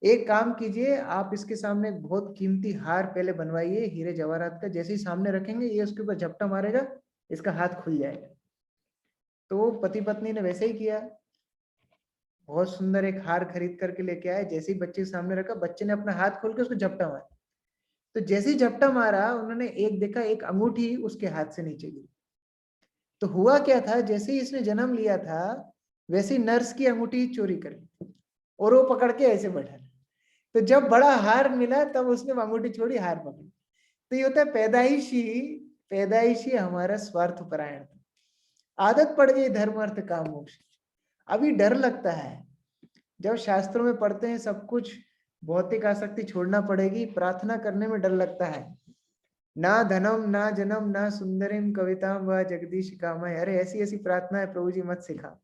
एक काम कीजिए, आप इसके सामने एक बहुत कीमती हार पहले बनवाइए हीरे जवाहरात का, जैसे ही सामने रखेंगे ये उसके ऊपर झपटा मारेगा, इसका हाथ खुल जाएगा। तो पति पत्नी ने वैसे ही किया, बहुत सुंदर एक हार खरीद करके लेके आए, जैसे ही बच्चे के सामने रखा, बच्चे ने अपना हाथ खोल के उसको झपटा मारा। तो जैसे ही झपटा मारा, उन्होंने एक देखा, एक अंगूठी उसके हाथ से नीचे गिरी। तो हुआ क्या था, जैसे ही इसने जन्म लिया था, वैसे ही नर्स की अंगूठी चोरी कर ली और वो पकड़ के ऐसे बैठा। तो जब बड़ा हार मिला तब उसने अंगूठी छोड़ी, हार पकड़ी। तो ये होता है पैदाइशी पैदाइशी हमारा स्वार्थ परायण था, आदत पड़ गई धर्म अर्थ काम मोक्ष। अभी डर लगता है, जब शास्त्रों में पढ़ते हैं सब कुछ भौतिक आसक्ति छोड़ना पड़ेगी, प्रार्थना करने में डर लगता है। ना धनम ना जन्म ना सुंदरिम कविताम व जगदीश कामय। अरे ऐसी ऐसी प्रार्थना है, प्रभु जी मत सिखा।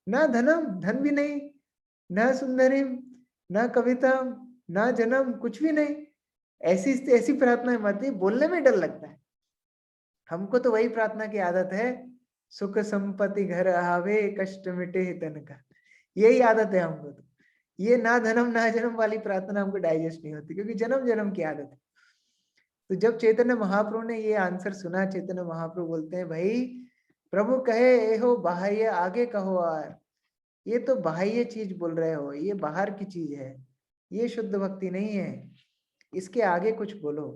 ना धनम, धन भी नहीं, ना सुंदरिम, ना कविता, ना जन्म, कुछ भी नहीं। ऐसी ऐसी प्रार्थना मत ही, बोलने में डर लगता है। हमको तो वही प्रार्थना की आदत है, सुख संपत्ति घर आवे कष्ट मिटे तन का, यही आदत है हमको। तो ये ना धनम ना जन्म वाली प्रार्थना हमको डाइजेस्ट नहीं होती, क्योंकि जन्म जन्म की आदत है। तो जब चैतन्य महाप्रभु ने ये आंसर सुना, चैतन्य महाप्रभु बोलते हैं, भाई प्रभु कहे ए हो बाह्य, आगे कहो और। ये तो बाह्य चीज बोल रहे हो, ये बाहर की चीज है, ये शुद्ध भक्ति नहीं है, इसके आगे कुछ बोलो।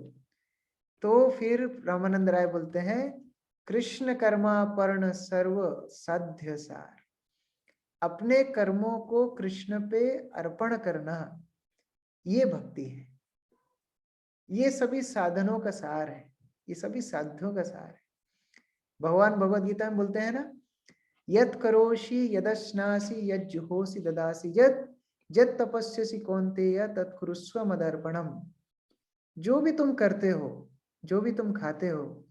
तो फिर रामानंद राय बोलते हैं, कृष्ण कर्मापर्ण सर्व साध्य सार। अपने कर्मों को कृष्ण पे अर्पण करना, ये भक्ति है। ये सभी साधनों का सार है, ये सभी साध्यों का सार है। भगवान भगवद गीता में बोलते हैं ना, यत् करोषि यदश्नासि यत् जुहोसि ददासि यत् यत् तपस्यसि कौन्तेय तत्कुरुस्व मदर्पणम। जो भी तुम करते हो, जो भी तुम खाते हो,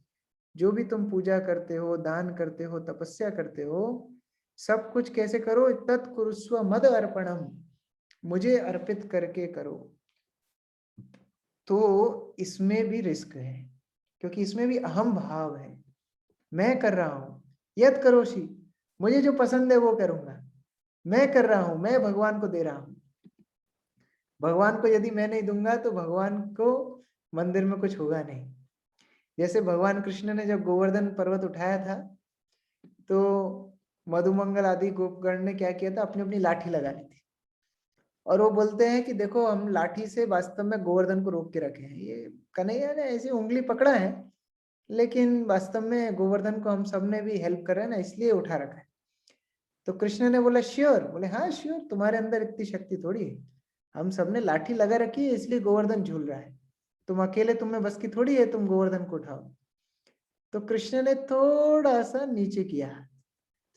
जो भी तुम पूजा करते हो, दान करते हो, तपस्या करते हो, सब कुछ कैसे करो, तत्कुरुस्व मद अर्पणम, मुझे अर्पित करके करो। तो इसमें भी रिस्क है, क्योंकि इसमें भी अहम भाव है। मैं कर रहा हूं, यत करोषि, मुझे जो पसंद है वो करूंगा, मैं कर रहा हूं, मैं भगवान को दे रहा हूं। भगवान को यदि मैं नहीं दूंगा तो भगवान को मंदिर में कुछ होगा नहीं। जैसे भगवान कृष्ण ने जब गोवर्धन पर्वत उठाया था, तो मधुमंगल आदि गोपगण ने क्या किया था, अपनी अपनी लाठी लगा ली थी, और वो बोलते हैं कि देखो हम लाठी से वास्तव में गोवर्धन को रोक के रखे हैं। ये कन्हैया ने ऐसी उंगली पकड़ा है, लेकिन वास्तव में गोवर्धन को हम सब ने भी हेल्प कर रहे हैं ना, इसलिए उठा रखा है। तो कृष्ण ने बोला श्योर, बोले हाँ श्योर, तुम्हारे अंदर इतनी शक्ति थोड़ी है, हम सबने लाठी लगा रखी है इसलिए गोवर्धन झूल रहा है, तुम अकेले, तुम में बस की थोड़ी है तुम गोवर्धन को उठाओ। तो कृष्ण ने थोड़ा सा नीचे किया,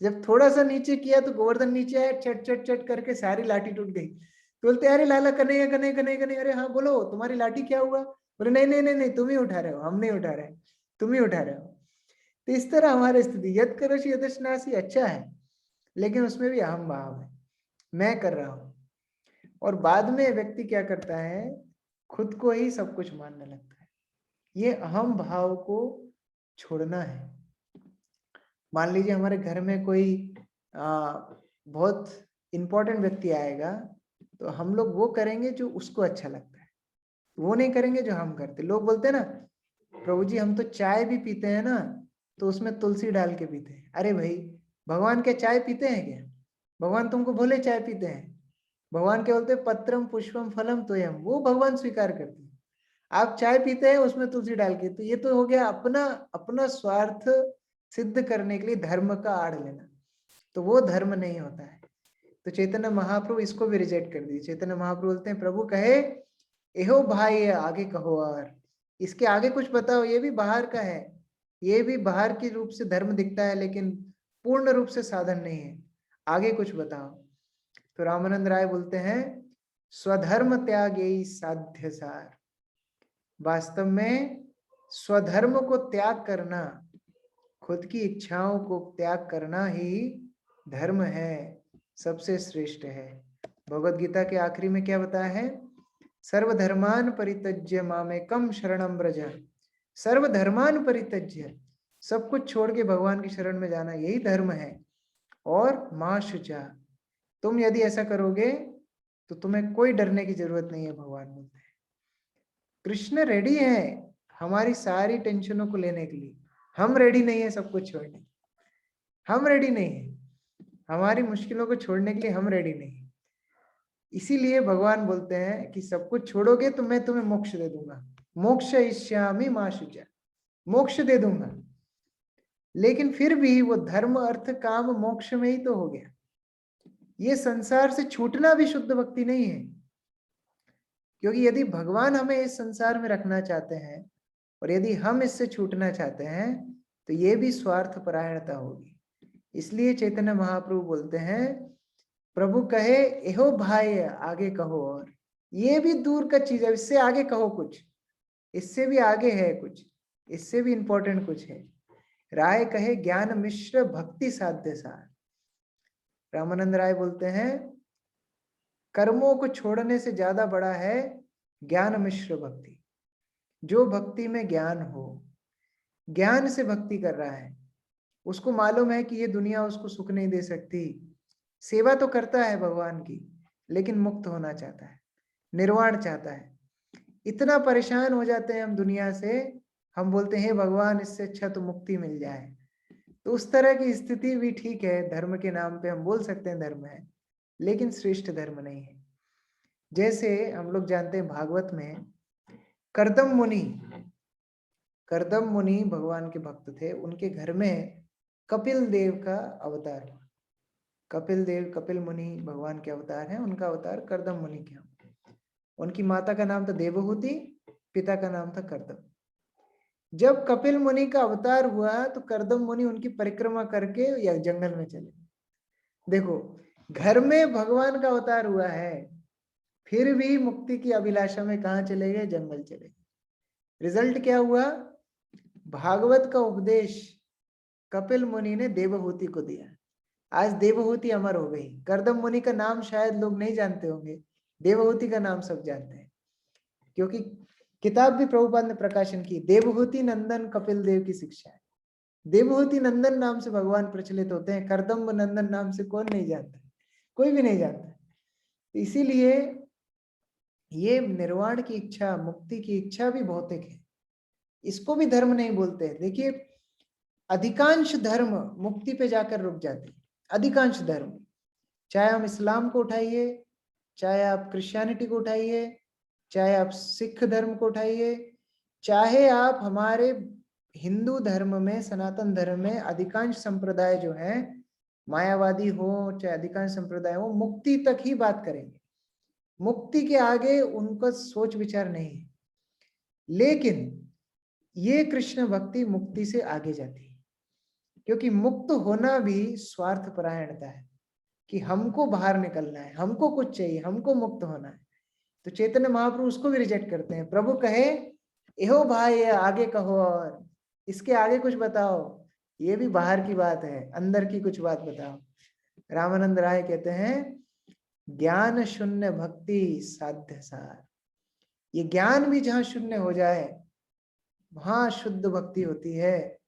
जब थोड़ा सा नीचे किया तो गोवर्धन नीचे आया, चट चट चट करके सारी लाठी टूट गई। तो बोलते अरे लाला कन्हैया कन्हैया कन्हैया कन्हैया, अरे हाँ बोलो तुम्हारी लाठी क्या हुआ। बोले नहीं नहीं नहीं नहीं, तुम ही उठा रहे हो, हम नहीं उठा रहे, तुम ही उठा रहे हो। तो इस तरह हमारी स्थिति, यद करोषि यदश्नासि अच्छा है, लेकिन उसमें भी अहम भाव है, मैं कर रहा हूं। और बाद में व्यक्ति क्या करता है, खुद को ही सब कुछ मानने लगता है। ये अहम भाव को छोड़ना है। मान लीजिए हमारे घर में कोई बहुत इंपॉर्टेंट व्यक्ति आएगा, तो हम लोग वो करेंगे जो उसको अच्छा लगता है, वो नहीं करेंगे जो हम करते। लोग बोलते हैं ना, प्रभु जी हम तो चाय भी पीते हैं ना, तो उसमें तुलसी डाल के पीते हैं। अरे भाई, भगवान क्या चाय पीते हैं क्या? भगवान तुमको बोले चाय पीते हैं? भगवान क्या बोलते हैं, पत्रम पुष्पम फलम तोयम, वो भगवान स्वीकार करते हैं। आप चाय पीते हैं उसमें तुलसी डाल के, तो ये तो हो गया अपना अपना स्वार्थ सिद्ध करने के लिए धर्म का आड़ लेना, तो वो धर्म नहीं होता है। तो चैतन्य महाप्रभु इसको भी रिजेक्ट कर दिए। चैतन्य महाप्रभु बोलते हैं, प्रभु कहे एहो भाई आगे कहो और, इसके आगे कुछ बताओ, ये भी बाहर का है, ये भी बाहर की रूप से धर्म दिखता है, लेकिन पूर्ण रूप से साधन नहीं है, आगे कुछ बताओ। तो रामानंद राय बोलते हैं, स्वधर्म त्याग यही साध्य सार। वास्तव में स्वधर्म को त्याग करना, खुद की इच्छाओं को त्याग करना ही धर्म है, सबसे श्रेष्ठ है। भगवद गीता के आखिरी में क्या बताया है, सर्वधर्मान परित्यज्य मामेकम शरणम व्रज। सर्वधर्मान परित्यज्य, सब कुछ छोड़ के भगवान की शरण में जाना, यही धर्म है। और मां शुचा, तुम यदि ऐसा करोगे तो तुम्हें कोई डरने की जरूरत नहीं है, भगवान बोलते हैं। कृष्ण रेडी है हमारी सारी टेंशनों को लेने के लिए, हम रेडी नहीं है सब कुछ छोड़ने, हम रेडी नहीं है हमारी मुश्किलों को छोड़ने के लिए, हम रेडी नहीं है। इसीलिए भगवान बोलते हैं कि सब कुछ छोड़ोगे तो मैं तुम्हें मोक्ष दे दूंगा, मोक्ष इष्यामि मा शुचा, मोक्ष दे दूंगा। लेकिन फिर भी वो धर्म अर्थ काम मोक्ष में ही तो हो गया, ये संसार से छूटना भी शुद्ध भक्ति नहीं है। क्योंकि यदि भगवान हमें इस संसार में रखना चाहते हैं और यदि हम इससे छूटना चाहते हैं तो ये भी स्वार्थ परायणता होगी। इसलिए चैतन्य महाप्रभु बोलते हैं, प्रभु कहे एहो भाई आगे कहो, और ये भी दूर का चीज है, इससे आगे कहो कुछ, इससे भी आगे है कुछ, इससे भी इंपॉर्टेंट कुछ है। राय कहे ज्ञान मिश्र भक्ति साध्य सार। रामानंद राय बोलते हैं, कर्मों को छोड़ने से ज्यादा बड़ा है ज्ञान मिश्र भक्ति। जो भक्ति में ज्ञान हो, ज्ञान से भक्ति कर रहा है, उसको मालूम है कि ये दुनिया उसको सुख नहीं दे सकती, सेवा तो करता है भगवान की, लेकिन मुक्त होना चाहता है, निर्वाण चाहता है। इतना परेशान हो जाते हैं हम दुनिया से, हम बोलते हैं भगवान इससे अच्छा तो मुक्ति मिल जाए। तो उस तरह की स्थिति भी ठीक है, धर्म के नाम पे हम बोल सकते हैं धर्म है, लेकिन श्रेष्ठ धर्म नहीं है। जैसे हम लोग जानते हैं भागवत में कर्दम मुनि भगवान के भक्त थे, उनके घर में कपिल देव का अवतार हुआ। कपिल मुनि भगवान के अवतार हैं, उनका अवतार कर्दम मुनि के। उनकी माता का नाम था देवहूति, पिता का नाम था कर्दम। जब कपिल मुनि का अवतार हुआ तो कर्दम मुनि उनकी परिक्रमा करके या जंगल में चले। देखो, घर में भगवान का अवतार हुआ है, फिर भी मुक्ति की अभिलाषा में कहाँ चले गए? जंगल चले गए। रिजल्ट क्या हुआ? भागवत का उपदेश कपिल मुनि ने देवहूति को दिया। आज देवहूति अमर हो गई। कर्दम मुनि का नाम शायद लोग नहीं जानते होंगे, देवहूति का नाम सब जानते हैं, क्योंकि किताब भी प्रभुपाद ने प्रकाशन की, देवहूति नंदन कपिल देव की शिक्षा है। देवहूति नंदन नाम से भगवान प्रचलित होते हैं, कर्दम नंदन नाम से कौन नहीं जानता? कोई भी नहीं जानता। इसीलिए ये निर्वाण की इच्छा, मुक्ति की इच्छा भी भौतिक है, इसको भी धर्म नहीं बोलते हैं। देखिए, अधिकांश धर्म मुक्ति पे जाकर रुक जाते हैं। अधिकांश धर्म, चाहे हम इस्लाम को उठाइए, चाहे आप क्रिश्चियनिटी को उठाइए, चाहे आप सिख धर्म को उठाइए, चाहे आप हमारे हिंदू धर्म में, सनातन धर्म में अधिकांश संप्रदाय जो हैं, मायावादी हो चाहे अधिकांश संप्रदाय हो, मुक्ति तक ही बात करेंगे। मुक्ति के आगे उनका सोच विचार नहीं है। लेकिन ये कृष्ण भक्ति मुक्ति से आगे जाती है, क्योंकि मुक्त होना भी स्वार्थ परायणता है कि हमको बाहर निकलना है, हमको कुछ चाहिए, हमको मुक्त होना है। तो चैतन्य महाप्रभु उसको भी रिजेक्ट करते हैं। प्रभु कहे एहो भाई आगे कहो, और इसके आगे कुछ बताओ, ये भी बाहर की बात है, अंदर की कुछ बात बताओ। रामानंद राय कहते हैं, ज्ञान शून्य भक्ति साध्य सार। ये ज्ञान भी जहां शून्य हो जाए वहां शुद्ध भक्ति होती है।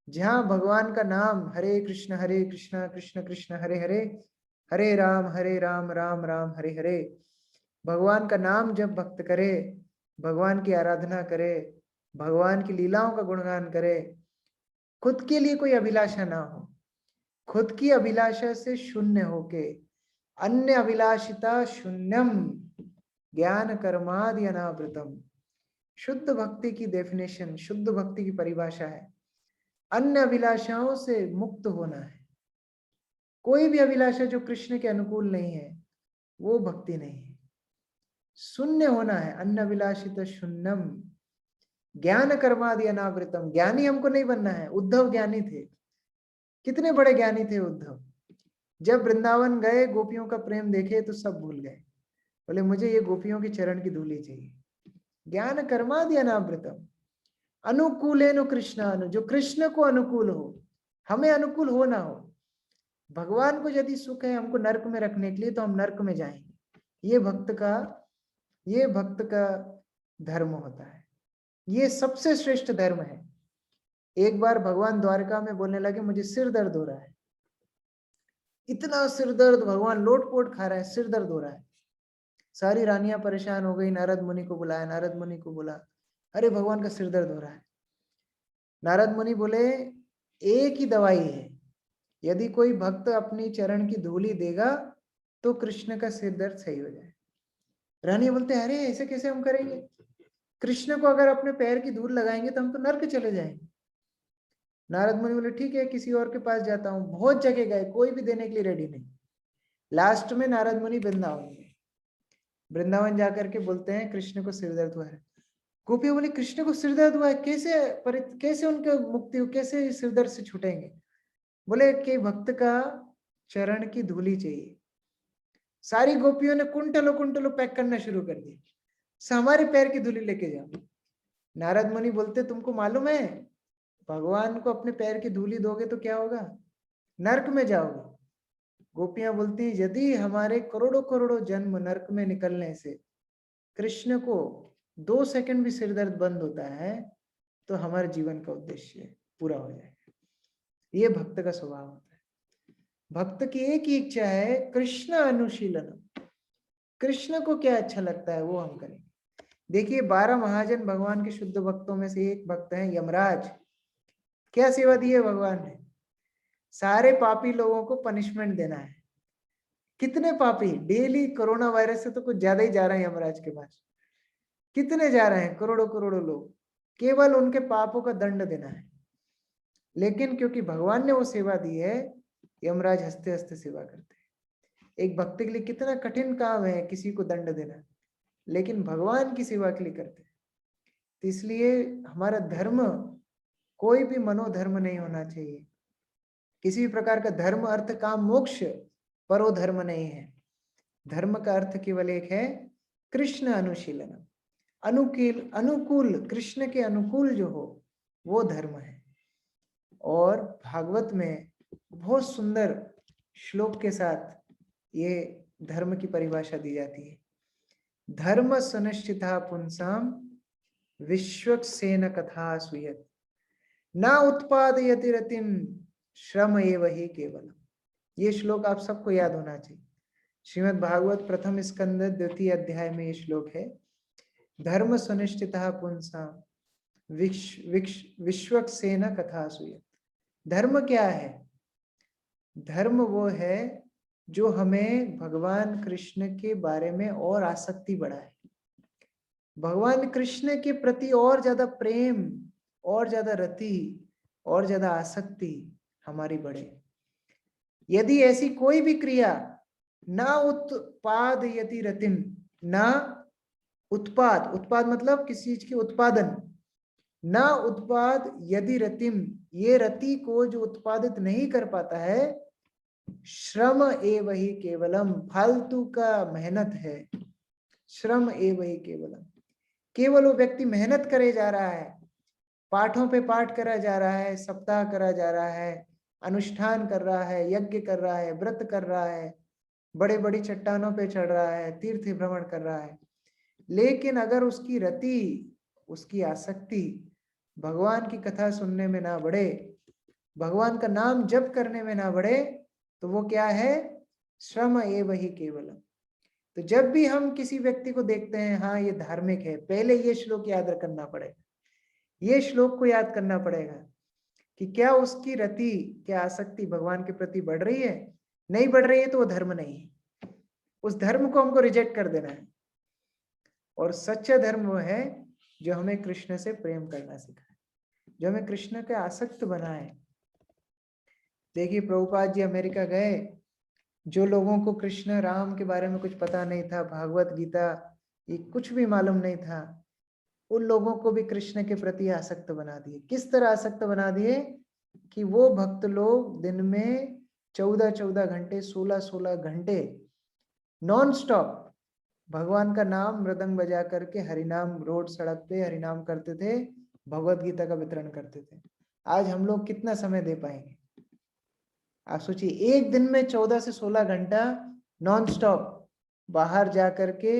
जहां भगवान का नाम हरे कृष्ण कृष्ण कृष्ण हरे हरे, हरे राम राम राम हरे हरे, भगवान का नाम जब भक्त करे, भगवान की आराधना करे, भगवान की लीलाओं का गुणगान करे, खुद के लिए कोई अभिलाषा ना हो, खुद की अभिलाषा से शून्य होके, अन्य अभिलाषिता शून्यम ज्ञान कर्मादि अनावृतम। शुद्ध भक्ति की डेफिनेशन, शुद्ध भक्ति की परिभाषा है अन्य अभिलाषाओं से मुक्त होना है। कोई भी अभिलाषा जो कृष्ण के अनुकूल नहीं है वो भक्ति नहीं है। शून्य होना है, अन्य अभिलाषित शून्यम ज्ञान कर्मादि अनावृतम। ज्ञानी हमको नहीं बनना है। उद्धव ज्ञानी थे, कितने बड़े ज्ञानी थे उद्धव। जब वृंदावन गए, गोपियों का प्रेम देखे तो सब भूल गए, बोले मुझे ये गोपियों की चरण की धूली चाहिए। ज्ञान कर्मादि अनावृतम अनुकूलेनु कृष्णानु, जो कृष्ण को अनुकूल हो, हमें अनुकूल हो ना हो। भगवान को यदि सुख है हमको नरक में रखने के लिए तो हम नरक में जाएंगे। ये भक्त का धर्म होता है, ये सबसे श्रेष्ठ धर्म है। एक बार भगवान द्वारका में बोलने लगे मुझे सिर दर्द हो रहा है, इतना सिर दर्द, भगवान लोटपोट खा रहा है, सिर दर्द हो रहा है। सारी रानियां परेशान हो गई, नारद मुनि को बुलाया, नारद मुनि को बोला अरे भगवान का सिर दर्द हो रहा है। नारद मुनि बोले एक ही दवाई है, यदि कोई भक्त अपनी चरण की धूली देगा तो कृष्ण का सिर दर्द सही हो जाए। रानी बोलते अरे ऐसे कैसे हम करेंगे, कृष्ण को अगर अपने पैर की धूल लगाएंगे तो हम तो नरक चले जाएंगे। नारद मुनि बोले ठीक है, किसी और के पास जाता हूँ। बहुत जगह गए, कोई भी देने के लिए रेडी नहीं। लास्ट में नारद मुनि वृंदावन जाकर के बोलते हैं कृष्ण को सिर दर्द हुआ है। गोपियां बोली कृष्ण को सिर दर्द हुआ है, कैसे उनके मुक्ति हो, कैसे सिर दर्द से छूटेंगे? बोले कि भक्त का चरण की धूली चाहिए। सारी गोपियों ने कुंटलों कुंटलों पैक करना शुरू कर दिया, हमारे पैर की धूली लेके जाओ। नारद मुनि बोलते तुमको मालूम है भगवान को अपने पैर की धूली दोगे तो क्या होगा? नरक में जाओगे। गोपियां बोलती हैं यदि हमारे करोड़ों करोड़ों जन्म नरक में निकलने से कृष्ण को 2 सेकंड भी सिर दर्द बंद होता है तो हमारे जीवन का उद्देश्य पूरा हो जाएगा। ये भक्त का स्वभाव होता है। भक्त की एक ही इच्छा है कृष्ण अनुशीलनम, कृष्ण को क्या अच्छा लगता है वो हम करेंगे। देखिए 12 महाजन भगवान के शुद्ध भक्तों में से एक भक्त है यमराज। क्या सेवा दी है भगवान ने? सारे पापी लोगों को पनिशमेंट देना है। कितने पापी? डेली कोरोना वायरस से तो कुछ ज्यादा ही जा रहे हैं यमराज के पास। कितने जा रहे हैं? करोड़ों करोड़ों लोग। केवल उनके पापों का दंड देना है। लेकिन क्योंकि भगवान ने वो सेवा दी है, यमराज हंसते हंसते सेवा करते हैं। एक भक्त के लिए कितना कठिन काम है किसी को दंड देना, लेकिन भगवान की सेवा के लिए करते हैं। तो इसलिए हमारा धर्म कोई भी मनोधर्म नहीं होना चाहिए। किसी भी प्रकार का धर्म अर्थ काम मोक्ष परो धर्म नहीं है। धर्म का अर्थ केवल एक है कृष्ण अनुशीलन, अनुकूल कृष्ण के अनुकूल जो हो वो धर्म है। और भागवत में बहुत सुंदर श्लोक के साथ ये धर्म की परिभाषा दी जाती है। धर्म सुनिश्चिता पुंसाम विश्वक्सेन कथा सुयत न उत्पादयति रतिम श्रम एव ही केवलम। ये श्लोक आप सबको याद होना चाहिए। श्रीमद् भागवत प्रथम स्कंद 2 अध्याय में ये श्लोक है। धर्म सुनिश्चिता पुंसाम विश्वक्सेन कथा सुयत। धर्म क्या है? धर्म वो है जो हमें भगवान कृष्ण के बारे में और आसक्ति बढ़ाए, भगवान कृष्ण के प्रति और ज्यादा प्रेम, और ज्यादा रति, और ज्यादा आसक्ति हमारी बढ़े। यदि ऐसी कोई भी क्रिया ना उत्पाद यति रतिम, ना उत्पाद, उत्पाद मतलब किसी चीज की उत्पादन, ना उत्पाद यदि रतिम, ये रति को जो उत्पादित नहीं कर पाता है, श्रम एव ही केवलम, फालतू का मेहनत है। श्रम एव ही केवलम, केवल वो व्यक्ति मेहनत करे जा रहा है, पाठों पे पाठ करा जा रहा है, सप्ताह करा जा रहा है, अनुष्ठान कर रहा है, यज्ञ कर रहा है, व्रत कर रहा है, बड़े बड़ी चट्टानों पे चढ़ रहा है, तीर्थ भ्रमण कर रहा है, लेकिन अगर उसकी रति, उसकी आसक्ति भगवान की कथा सुनने में ना बढ़े, भगवान का नाम जप करने में ना बढ़े, तो वो क्या है? श्रम एव ही केवलम। तो जब भी हम किसी व्यक्ति को देखते हैं, हाँ ये धार्मिक है, पहले ये श्लोक याद करना पड़ेगा, ये श्लोक को याद करना पड़ेगा कि क्या उसकी रति, क्या आसक्ति भगवान के प्रति बढ़ रही है? नहीं बढ़ रही है तो वो धर्म नहीं है। उस धर्म को हमको रिजेक्ट कर देना है। और सच्चा धर्म वो है जो हमें कृष्ण से प्रेम करना सिखाए, जो हमें कृष्ण के आसक्त बनाए। देखिए प्रभुपाद जी अमेरिका गए, जो लोगों को कृष्ण राम के बारे में कुछ पता नहीं था, भागवत गीता ये कुछ भी मालूम नहीं था, उन लोगों को भी कृष्ण के प्रति आसक्त बना दिए। किस तरह आसक्त बना दिए कि वो भक्त लोग दिन में 14-14 घंटे, 16-16 घंटे नॉन स्टॉप भगवान का नाम मृदंग बजा करके हरिनाम, रोड सड़क पे हरिनाम करते थे, भगवत गीता का वितरण करते थे। आज हम लोग कितना समय दे पाएंगे? आप सोचिए, एक दिन में 14 से 16 घंटा नॉन स्टॉप बाहर जा करके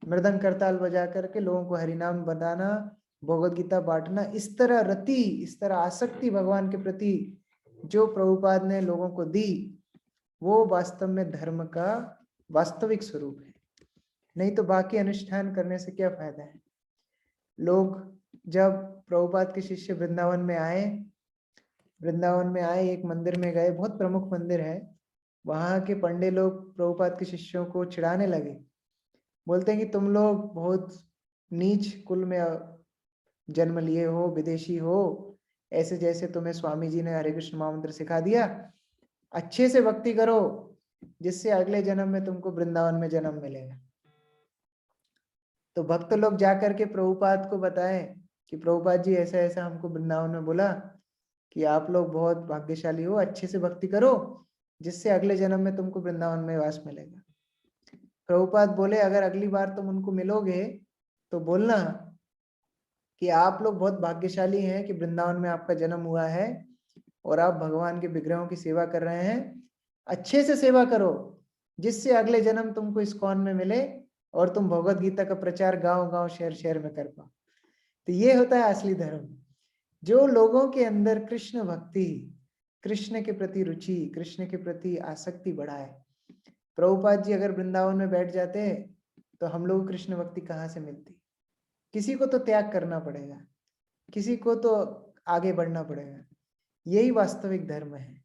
मृदंग करताल बजा करके लोगों को हरिनाम बताना, भगवत गीता बांटना, इस तरह रति, इस तरह आसक्ति भगवान के प्रति जो प्रभुपाद ने लोगों को दी, वो वास्तव में धर्म का वास्तविक स्वरूप है। नहीं तो बाकी अनुष्ठान करने से क्या फायदा है? लोग जब प्रभुपाद के शिष्य वृंदावन में आए, एक मंदिर में गए, बहुत प्रमुख मंदिर है, वहां के पंडे लोग प्रभुपाद के शिष्यों को चिढ़ाने लगे, बोलते हैं कि तुम लोग बहुत नीच कुल में जन्म लिए हो, विदेशी हो, ऐसे जैसे तुम्हें स्वामी जी ने हरे कृष्ण महामंत्र सिखा दिया, अच्छे से भक्ति करो जिससे अगले जन्म में तुमको वृंदावन में जन्म मिलेगा। तो भक्त लोग जाकर के प्रभुपाद को बताए कि प्रभुपाद जी ऐसा ऐसा हमको वृंदावन में बोला कि आप लोग बहुत भाग्यशाली हो, अच्छे से भक्ति करो जिससे अगले जन्म में तुमको वृंदावन में वास मिलेगा। प्रभुपाद बोले अगर अगली बार तुम उनको मिलोगे तो बोलना कि आप लोग बहुत भाग्यशाली हैं कि वृंदावन में आपका जन्म हुआ है और आप भगवान के विग्रहों की सेवा कर रहे हैं। अच्छे से सेवा करो जिससे अगले जन्म तुमको इस्कॉन में मिले और तुम भगवत गीता का प्रचार गांव गांव शहर शहर में कर पाओ। तो ये होता है असली धर्म, जो लोगों के अंदर कृष्ण भक्ति, कृष्ण के प्रति रुचि, कृष्ण के प्रति आसक्ति बढ़ाए। प्रभुपाद जी अगर वृंदावन में बैठ जाते तो हम लोग कृष्ण भक्ति कहाँ से मिलती? किसी को तो त्याग करना पड़ेगा, किसी को तो आगे बढ़ना पड़ेगा। यही वास्तविक धर्म है।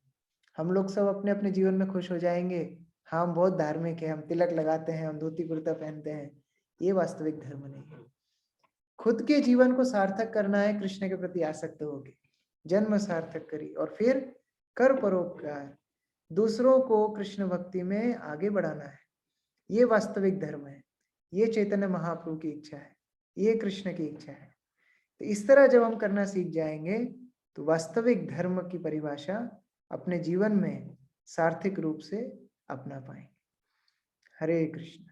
हम लोग सब अपने अपने जीवन में खुश हो जाएंगे, हाँ हम बहुत धार्मिक है, हम तिलक लगाते हैं, हम धोती कुर्ता पहनते हैं, ये वास्तविक धर्म नहीं है। खुद के जीवन को सार्थक करना है, कृष्ण के प्रति आसक्त होके जन्म सार्थक करी और फिर कर परोपकार, दूसरों को कृष्ण भक्ति में आगे बढ़ाना है। ये वास्तविक धर्म है, ये चैतन्य महाप्रभु की इच्छा है, ये कृष्ण की इच्छा है। तो इस तरह जब हम करना सीख जाएंगे तो वास्तविक धर्म की परिभाषा अपने जीवन में सार्थक रूप से अपना पाएंगे। हरे कृष्ण।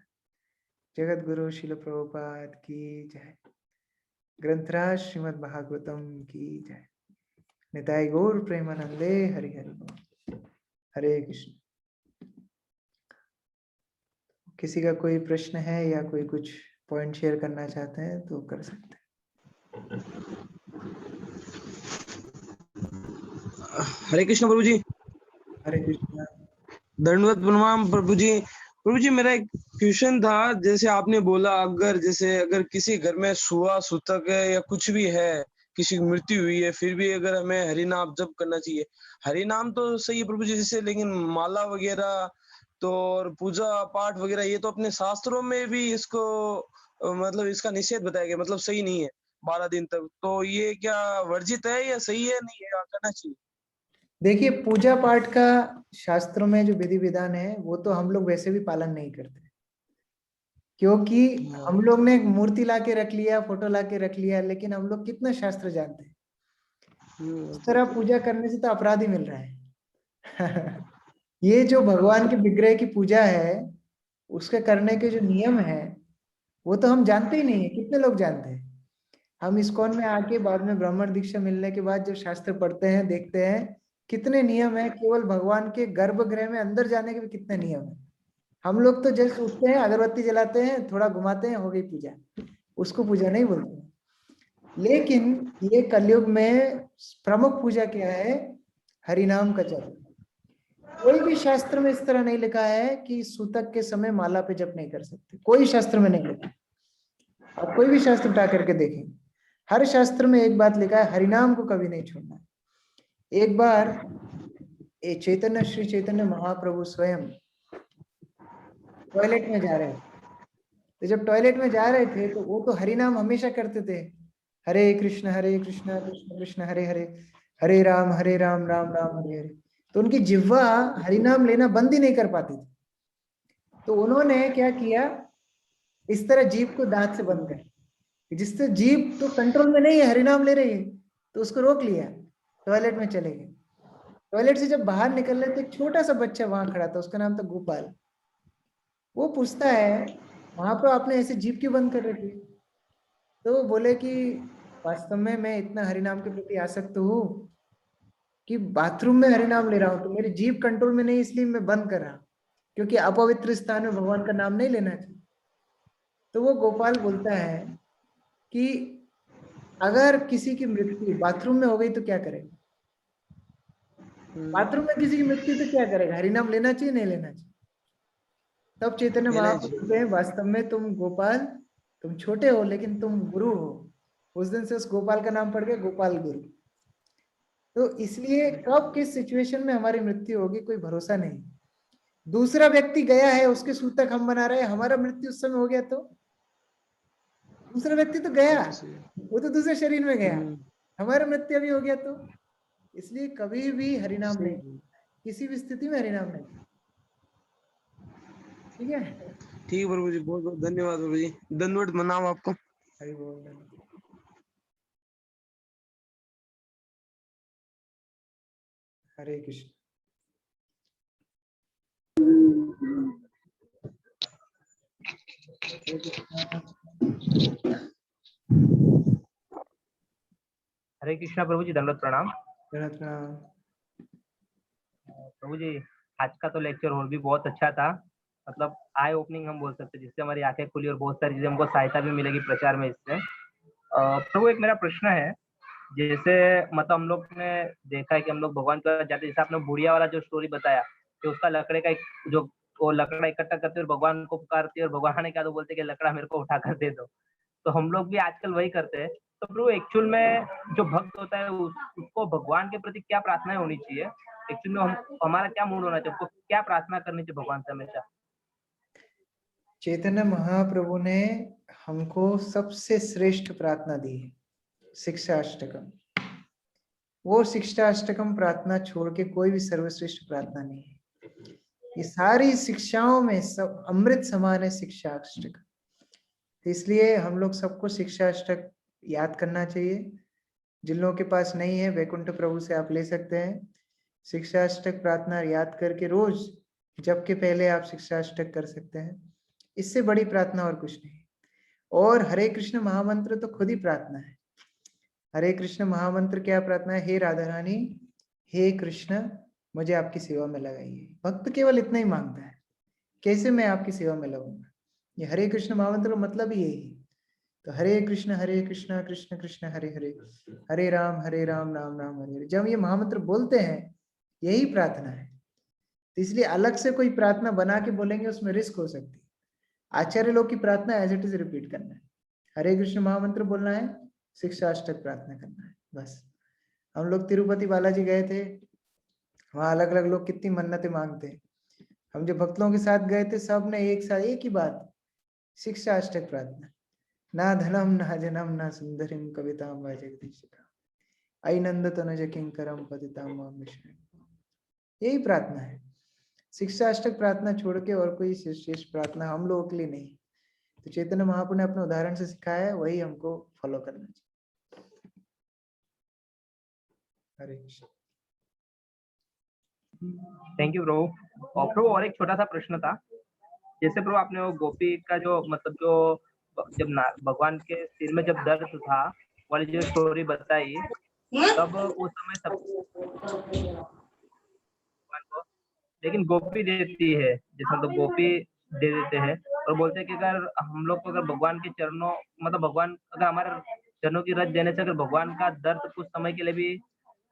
जगत गुरु शिल प्रभुपाद की जय। ग्रंथराज श्रीमद् भागवतम की जय। निताई गौर प्रेमानंदे हरि हरि बोल। हरे कृष्ण। किसी का कोई प्रश्न है या कोई कुछ पॉइंट शेयर करना चाहते हैं तो कर सकते हैं। हरे कृष्ण प्रभु जी। हरे कृष्ण। दंडवत प्रणाम प्रभु जी। प्रभु जी मेरा एक क्वेश्चन था, जैसे आपने बोला अगर किसी घर में सुआ सूतक है या कुछ भी है, किसी की मृत्यु हुई है, फिर भी अगर हमें हरि नाम जप करना चाहिए। हरि नाम तो सही है प्रभु जी, जैसे लेकिन माला वगैरह तो और पूजा पाठ वगैरह ये तो अपने शास्त्रों में भी इसको मतलब इसका निषेध बताया गया, मतलब सही नहीं है 12 दिन तक। तो ये क्या वर्जित है या सही है, नहीं है, करना चाहिए? देखिए पूजा पाठ का शास्त्रों में जो विधि विधान है वो तो हम लोग वैसे भी पालन नहीं करते, क्योंकि हम लोग ने मूर्ति ला के रख लिया, फोटो ला के रख लिया, लेकिन हम लोग कितना शास्त्र जानते हैं? इस तरह पूजा करने से तो अपराध ही मिल रहा है। ये जो भगवान के विग्रह की पूजा है उसके करने के जो नियम है वो तो हम जानते ही नहीं है। कितने लोग जानते हैं? हम इस्कॉन में आके बाद में ब्राह्मण दीक्षा मिलने के बाद जो शास्त्र पढ़ते हैं देखते हैं कितने नियम है। केवल भगवान के गर्भगृह में अंदर जाने के भी कितने नियम है। हम लोग तो जस्ट उठते हैं, अगरबत्ती जलाते हैं, थोड़ा घुमाते हैं, हो गई पूजा। उसको पूजा नहीं बोलते। लेकिन ये कलयुग में प्रमुख पूजा क्या है? हरिनाम का जप। कोई भी शास्त्र में इस तरह नहीं लिखा है कि सूतक के समय माला पे जप नहीं कर सकते, कोई शास्त्र में नहीं लिखा। आप कोई भी शास्त्र उठा करके देखें, हर शास्त्र में एक बात लिखा है, हरिनाम को कभी नहीं छोड़ना। एक बार चैतन्य श्री चैतन्य महाप्रभु स्वयं टॉयलेट में जा रहे थे। तो जब टॉयलेट में जा रहे थे तो वो तो हरिनाम हमेशा करते थे, हरे कृष्ण कृष्ण कृष्ण हरे हरे, हरे राम राम राम हरे हरे। तो उनकी जिह्वा हरिनाम लेना बंद ही नहीं कर पाती थी। तो उन्होंने क्या किया, इस तरह जीभ को दांत से बंद कर, जिससे जीभ तो कंट्रोल में नहीं है, हरिनाम ले रही है, तो उसको रोक लिया। टॉयलेट में चले गए। टॉयलेट से जब बाहर निकल रहे तो एक छोटा सा बच्चा वहां खड़ा था, उसका नाम था गोपाल। वो पूछता है वहां पर आपने ऐसे जीभ क्यों बंद कर रखी? तो वो बोले कि वास्तव में मैं इतना हरिनाम के प्रति आसक्त हूँ कि बाथरूम में हरिनाम ले रहा हूँ तो मेरी जीभ कंट्रोल में नहीं, इसलिए मैं बंद कर रहा हूँ, क्योंकि अपवित्र स्थान में भगवान का नाम नहीं लेना चाहिए। तो वो गोपाल बोलता है कि अगर किसी की मृत्यु बाथरूम में हो गई तो क्या करेगा? बाथरूम में किसी की मृत्यु तो क्या करेगा? हरिनाम लेना चाहिए नहीं लेना चाहिए? तब चैतन्य महाप्रभु बोलते हैं वास्तव में तुम गोपाल, तुम छोटे हो लेकिन तुम गुरु हो। उस दिन से उस गोपाल का नाम पड़ गया गोपाल गुरु। तो इसलिए कब किस सिचुएशन में हमारी मृत्यु होगी कोई भरोसा नहीं। दूसरा व्यक्ति गया है, उसके सूतक हम बना रहे हैं, हमारा मृत्यु उस समय हो गया तो दूसरा व्यक्ति तो गया, वो तो दूसरे शरीर में गया, हमारा मृत्यु अभी हो गया तो। इसलिए कभी भी हरिनाम नहीं, किसी भी स्थिति में हरिनाम नहीं। ठीक है। ठीक है प्रभु जी, बहुत बहुत धन्यवाद प्रभु जी, दंडवत प्रणाम आपको। हरि बोल। हरे कृष्ण। हरे कृष्णा प्रभु जी, दंडवत प्रणाम। प्रणाम। प्रभु जी, आज का तो लेक्चर और भी बहुत अच्छा था, मतलब आई ओपनिंग हम बोल सकते हैं, जिससे हमारी आंखें खुली और बहुत सारी चीजें हमको सहायता भी मिलेगी प्रचार में इससे। प्रभु एक मेरा प्रश्न है, जैसे मतलब हम लोग ने देखा है कि हम लोग भगवान का जाते, जैसे आपने बुढ़िया वाला जो स्टोरी बताया कि उसका लकड़े का जो वो लकड़ा इकट्ठा करते और भगवान को पुकारते और भगवान ने क्या तो बोलते कि लकड़ा मेरे को उठा कर दे दो। तो हम लोग भी आजकल वही करते हैं। तो प्रभु एक्चुअल में जो भक्त होता है उसको भगवान के प्रति क्या प्रार्थनाएं होनी चाहिए? एक्चुअल में हमारा क्या मूड होना चाहिए? उसको क्या प्रार्थना करनी चाहिए भगवान से हमेशा? चैतन्य महाप्रभु ने हमको सबसे श्रेष्ठ प्रार्थना दी है, शिक्षाष्टकम। वो शिक्षाष्टकम प्रार्थना छोड़ के कोई भी सर्वश्रेष्ठ प्रार्थना नहीं है। ये सारी शिक्षाओं में सब अमृत समान है शिक्षाष्टक। तो इसलिए हम लोग सबको शिक्षाष्टक याद करना चाहिए। जिन लोगों के पास नहीं है, वैकुंठ प्रभु से आप ले सकते हैं। शिक्षाष्टक प्रार्थना याद करके रोज जब के पहले आप शिक्षाष्टक कर सकते हैं। इससे बड़ी प्रार्थना और कुछ नहीं। और हरे कृष्ण महामंत्र तो खुद ही प्रार्थना है। हरे कृष्ण महामंत्र क्या प्रार्थना है? हे राधा रानी, हे कृष्ण, मुझे आपकी सेवा में लगाइए। भक्त केवल इतना ही मांगता है, कैसे मैं आपकी सेवा में लगाऊंगा। ये हरे कृष्ण महामंत्र का मतलब ही यही है। तो हरे कृष्ण कृष्ण कृष्ण हरे हरे, हरे राम राम राम हरे हरे, जब ये महामंत्र बोलते हैं यही प्रार्थना है। तो इसलिए अलग से कोई प्रार्थना बना के बोलेंगे उसमें रिस्क हो सकती है। आचार्य लोग की प्रार्थना एज इट इज रिपीट करना है, हरे कृष्ण महामंत्र बोलना है, शिक्षाष्टक प्रार्थना करना है, बस। हम लोग तिरुपति बालाजी गए थे, वहां अलग अलग लोग कितनी मन्नतें मांगते हैं। हम जो भक्त लोगों के साथ गए थे, सब ने एक साथ एक ही बात, शिक्षाष्टक प्रार्थना। ना धनम ना जनम ना सुंदरिम कविताम वा जगदीशिका, आई नंद तनुज किंकरम पतिताम वा मिश्रम। यही प्रार्थना है। शिक्षाष्टक प्रार्थना छोड़ के और कोई शेष प्रार्थना हम लोगों के लिए नहीं। तो चैतन्य महाप्रभु ने अपने उदाहरण से सिखाया है, वही हमको फॉलो करना चाहिए। हरे कृष्ण। थैंक यू प्रभु। और प्रभु और एक छोटा सा प्रश्न था, जैसे प्रभु आपने वो गोपी का जो मतलब जो जब भगवान के सिर में जब दर्द था वाली जो स्टोरी बताई, तब उस समय सब लेकिन गोपी देती है, जैसे तो गोपी दे देते हैं और बोलते हैं कि अगर हम लोग को अगर भगवान के चरणों मतलब भगवान अगर हमारे चरणों की रज देने से अगर भगवान का दर्द कुछ समय के लिए भी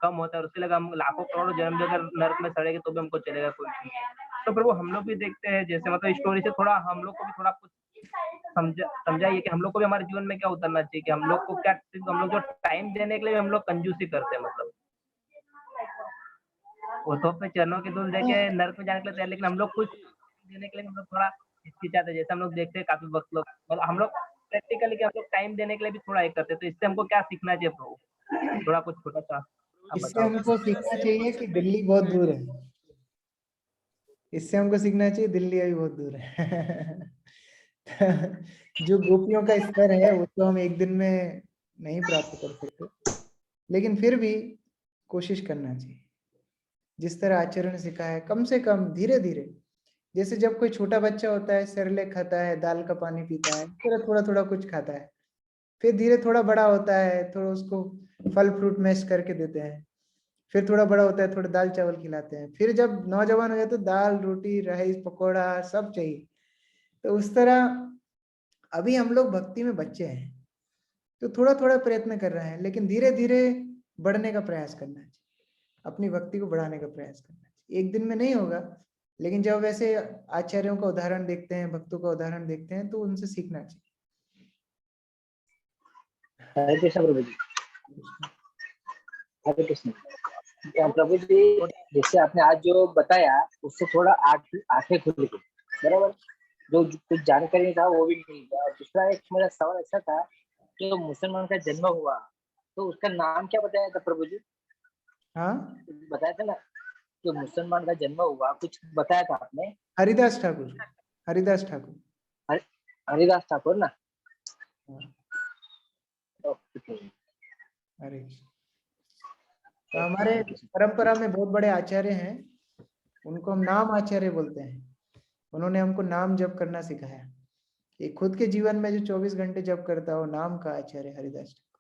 कम होता है, उसके लिए हम लाखों करोड़ों जन्म भी अगर नरक में सड़ेंगे तो भी हमको चलेगा कोई नहीं। तो प्रभु हम लोग भी देखते हैं, जैसे मतलब स्टोरी से थोड़ा हम लोग को भी थोड़ा कुछ समझाइए कि हम लोग को भी हमारे जीवन में क्या उतरना चाहिए, कि हम लोग को क्या, हम लोग जो टाइम देने के लिए हम लोग कंजूसी करते हैं, मतलब वो तो अपने चरणों की धूल देके नर्क में जाने के लिए तैयार, लेकिन हम लोग कुछ देने के लिए हम लोग थोड़ा हिचकिचाते हैं। जैसे हम लोग देखते हैं काफी वक्त लोग मतलब हम लोग प्रैक्टिकली हम लोग टाइम देने के लिए भी थोड़ा एक करते हैं। तो इससे हमको क्या सीखना चाहिए प्रभु? थोड़ा कुछ छोटा सा आप इससे बताओ। हमको सीखना चाहिए कि दिल्ली बहुत दूर है। इससे हमको सीखना चाहिए दिल्ली अभी बहुत दूर है। जो गोपियों का स्तर है वो तो हम एक दिन में नहीं प्राप्त कर सकते, लेकिन फिर भी कोशिश करना चाहिए। जिस तरह आचरण सिखाया है, कम से कम धीरे धीरे, जैसे जब कोई छोटा बच्चा होता है सेरेलैक खाता है, दाल का पानी पीता है, फिर थोड़ा थोड़ा कुछ खाता है, फिर धीरे थोड़ा बड़ा होता है, थोड़ा उसको फल फ्रूट मैश करके देते हैं, फिर थोड़ा बड़ा होता है, थोड़ा दाल चावल खिलाते हैं, फिर जब नौजवान हो जाते तो दाल रोटी राइस पकौड़ा सब चाहिए। तो उस तरह अभी हम लोग भक्ति में बच्चे हैं, तो थोड़ा थोड़ा प्रयत्न कर रहे हैं, लेकिन धीरे धीरे बढ़ने का प्रयास करना चाहिए, अपनी भक्ति को बढ़ाने का प्रयास करना चाहिए। एक दिन में नहीं होगा, लेकिन जब वैसे आचार्यों का उदाहरण देखते हैं, भक्तों का उदाहरण देखते हैं, तो उनसे सीखना चाहिए। हरे कृष्ण प्रभु जी। हरे कृष्ण प्रभु जी, जैसे आपने आज जो बताया उससे थोड़ा आंखें खुल गई, बराबर। जो कुछ जानकारी था वो भी मिल गया। दूसरा एक मेरा सवाल ऐसा था कि जो मुसलमान का जन्म हुआ तो उसका नाम क्या बताया था प्रभु जी? हाँ, बताया था ना, जो मुसलमान का जन्म हुआ कुछ बताया था आपने? हरिदास ठाकुर, हरिदास ठाकुर। हरिदास ठाकुर ना। अरे तो हमारे परंपरा में बहुत बड़े आचार्य हैं, उनको हम नाम आचार्य बोलते हैं। उन्होंने हमको नाम जप करना सिखाया। ये खुद के जीवन में जो 24 घंटे जप करता हो, नाम का आचार्य हरिदास ठाकुर।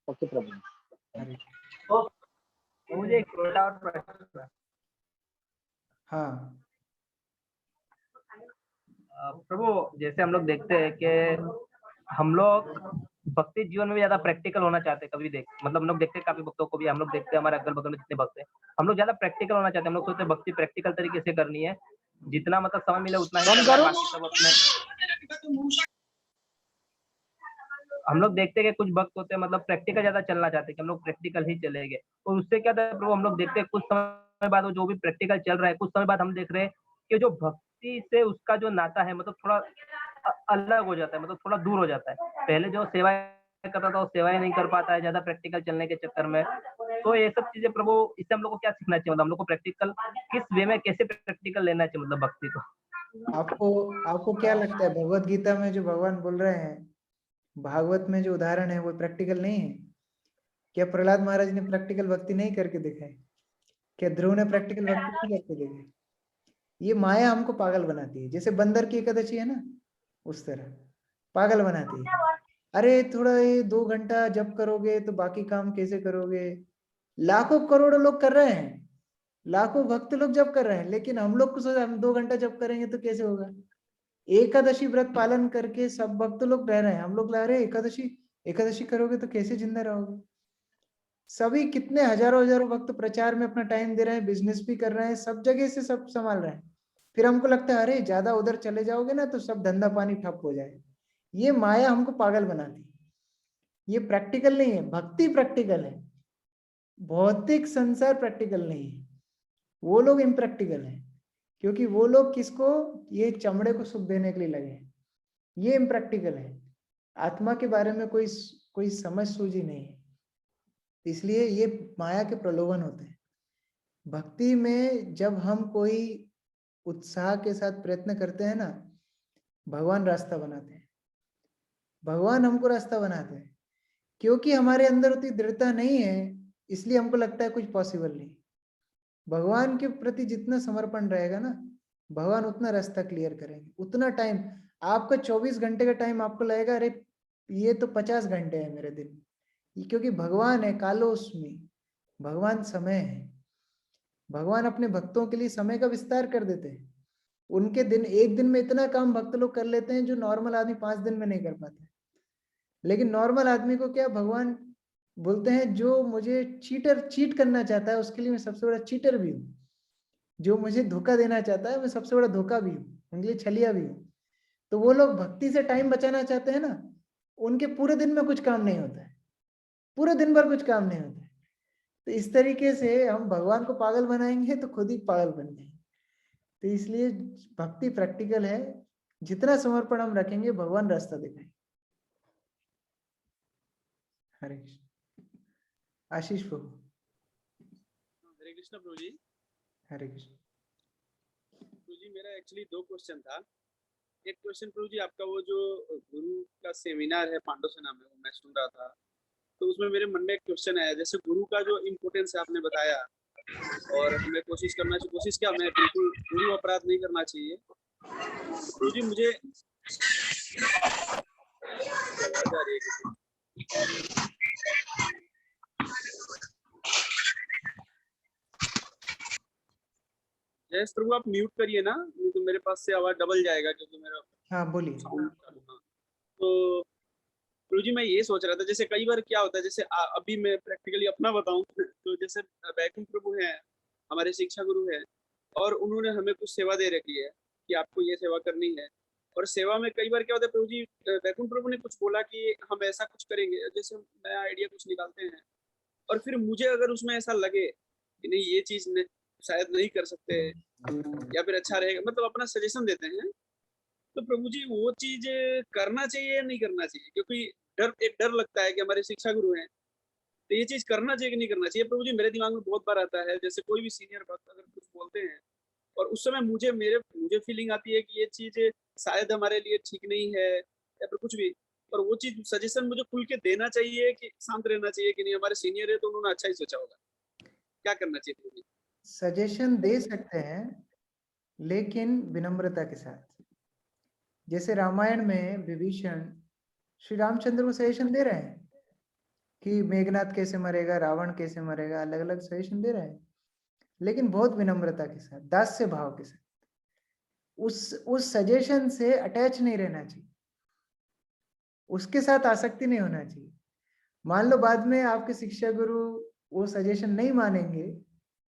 ओके प्रभु। हरे तो मुझे एक छोटा और प्रश्न है। हाँ प्रभु, जैसे हम लोग देखते हैं कि हम लोग भक्ति जीवन में भी ज्यादा प्रैक्टिकल होना चाहते हैं। कभी देख मतलब हम लोग देखते हैं काफी भक्तों को भी, हम लोग देखते हैं हमारे अगल बगल में जितने भक्त हैं, हम लोग ज्यादा प्रैक्टिकल होना चाहते हैं। हम लोग सोचते हैं भक्ति प्रैक्टिकल तरीके से करनी है, जितना मतलब समय मिले उतना ही करना है, बाकी सब अपने। हम लोग देखते हैं कि कुछ भक्त होते हैं मतलब प्रैक्टिकल ज्यादा चलना चाहते हैं कि हम लोग प्रैक्टिकल ही चलेंगे, और उससे क्या था प्रभु, हम लोग देखते हैं कुछ समय बाद वो जो भी प्रैक्टिकल चल रहा है, कुछ समय बाद हम देख रहे हैं कि जो भक्ति से उसका जो नाता है मतलब थोड़ा अलग हो जाता है, मतलब थोड़ा दूर हो जाता है। पहले जो सेवा करता था वो सेवाएं नहीं कर पाता है ज्यादा प्रैक्टिकल चलने के चक्कर में। तो ये सब चीजें प्रभु, इससे हम लोग को क्या सीखना चाहिए, मतलब हम लोग को प्रैक्टिकल किस वे में कैसे प्रैक्टिकल लेना चाहिए मतलब भक्ति को। आपको आपको क्या लगता है भगवत गीता में जो भगवान बोल रहे हैं, भागवत में जो उदाहरण है वो प्रैक्टिकल नहीं है क्या? प्रहलाद महाराज ने प्रैक्टिकल भक्ति नहीं करके दिखाई? क्या ध्रुव ने प्रैक्टिकल भक्ति नहीं करके दिखाई? ये माया हमको पागल बनाती है, जैसे बंदर की एकादशी है ना, उस तरह पागल बनाती है। अरे थोड़ा ये 2 घंटा जब करोगे तो बाकी काम कैसे करोगे? लाखों करोड़ों लोग कर रहे हैं, लाखों भक्त लोग जब कर रहे हैं, लेकिन हम लोग को सोचा हम 2 घंटा जब करेंगे तो कैसे होगा? एकादशी व्रत पालन करके सब भक्त लोग रह रहे हैं, हम लोग ला रहे हैं एकादशी, एकादशी करोगे तो कैसे जिंदा रहोगे? सभी कितने हजारों हजारों भक्त प्रचार में अपना टाइम दे रहे हैं, बिजनेस भी कर रहे हैं, सब जगह से सब संभाल रहे हैं। फिर हमको लगता है अरे ज्यादा उधर चले जाओगे ना तो सब धंधा पानी ठप हो जाएगा। ये माया हमको पागल बनाती है। ये प्रैक्टिकल नहीं है, भक्ति प्रैक्टिकल है, भौतिक संसार प्रैक्टिकल नहीं है। वो लोग इम्प्रैक्टिकल है, क्योंकि वो लोग किसको, ये चमड़े को सुख देने के लिए लगे हैं। ये इम्प्रैक्टिकल है, आत्मा के बारे में कोई समझ सूझी नहीं है, इसलिए ये माया के प्रलोभन होते हैं। भक्ति में जब हम कोई उत्साह के साथ प्रयत्न करते हैं ना, भगवान रास्ता बनाते हैं, भगवान हमको रास्ता बनाते हैं। क्योंकि हमारे अंदर उतनी दृढ़ता नहीं है, इसलिए हमको लगता है कुछ पॉसिबल नहीं। भगवान के प्रति जितना समर्पण रहेगा ना, भगवान उतना रास्ता क्लियर करेंगे। उतना टाइम आपका 24 घंटे का टाइम आपको लगेगा अरे ये तो 50 घंटे है मेरे दिन, क्योंकि भगवान है कालोस्मी, भगवान समय है। भगवान अपने भक्तों के लिए समय का विस्तार कर देते हैं। उनके दिन, एक दिन में इतना काम भक्त लोग कर लेते हैं जो नॉर्मल आदमी 5 दिन में नहीं कर पाते। लेकिन नॉर्मल आदमी को क्या भगवान बोलते हैं, जो मुझे चीट करना चाहता है उसके लिए मैं सबसे बड़ा चीटर भी हूँ, जो मुझे धोखा देना चाहता है मैं सबसे बड़ा धोखा भी हूँ, उनके लिए छलिया भी हूँ। तो वो लोग भक्ति से टाइम बचाना चाहते हैं ना, उनके पूरे दिन में कुछ काम नहीं होता है, पूरे दिन भर कुछ काम नहीं होता है। तो इस तरीके से हम भगवान को पागल बनाएंगे तो खुद ही पागल बन जाएंगे। तो इसलिए भक्ति प्रैक्टिकल है, जितना समर्पण हम रखेंगे भगवान रास्ता दिखाएंगे। हरे कृष्ण। आशीष प्रभु। हरे कृष्ण प्रभु जी। हरे कृष्ण। प्रभु जी मेरा एक्चुअली 2 क्वेश्चन था। एक क्वेश्चन प्रभु जी, आपका वो जो गुरु का सेमिनार है पांडव सेना में, वो मैं सुन रहा था, तो उसमें मेरे मन में एक क्वेश्चन आया, जैसे गुरु का जो इम्पोर्टेंस है आपने बताया, और हमें कोशिश क्या, मैं बिल्कुल गुरु अपराध नहीं करना चाहिए। प्रभु जी मुझे आवाज आ रही है, जयेश प्रभु आप म्यूट करिए ना, नहीं तो मेरे पास से आवाज डबल जाएगा, क्योंकि मेरा हाँ बोलिए। साउंड चालू। हाँ तो प्रभु जी मैं ये सोच रहा था, जैसे कई बार क्या होता है, जैसे अभी मैं प्रैक्टिकली अपना बताऊं तो जैसे बैकुंठ प्रभु हैं, हमारे शिक्षा गुरु हैं, और उन्होंने हमें कुछ सेवा दे रखी है कि आपको ये सेवा करनी है। और सेवा में कई बार क्या होता है प्रभु जी, बैकुंठ प्रभु ने कुछ बोला कि हम ऐसा कुछ करेंगे, जैसे नया आइडिया कुछ निकालते हैं, और फिर मुझे अगर उसमें ऐसा लगे कि नहीं ये चीज शायद नहीं कर सकते, या फिर अच्छा रहेगा, मतलब अपना सजेशन देते हैं, तो प्रभु जी वो चीज करना चाहिए या नहीं करना चाहिए? क्योंकि एक डर लगता है कि हमारे शिक्षा गुरु हैं, तो ये चीज करना चाहिए कि नहीं करना चाहिए? प्रभु जी मेरे दिमाग में बहुत बार आता है, जैसे कोई भी सीनियर भक्त अगर कुछ बोलते हैं और उस समय मुझे फीलिंग आती है कि ये चीज शायद हमारे लिए ठीक नहीं है या फिर कुछ भी, और वो चीज सजेशन मुझे खुल के देना चाहिए कि शांत रहना चाहिए कि नहीं हमारे सीनियर है तो उन्होंने अच्छा ही सोचा होगा, क्या करना चाहिए मुझे? सजेशन दे सकते हैं लेकिन विनम्रता के साथ। जैसे रामायण में विभीषण श्री रामचंद्र को सजेशन दे रहे हैं कि मेघनाथ कैसे मरेगा, रावण कैसे मरेगा, अलग अलग सजेशन दे रहे हैं, लेकिन बहुत विनम्रता के साथ, दास्य भाव के साथ। उस सजेशन से अटैच नहीं रहना चाहिए, उसके साथ आसक्ति नहीं होना चाहिए। मान लो बाद में आपके शिक्षा गुरु वो सजेशन नहीं मानेंगे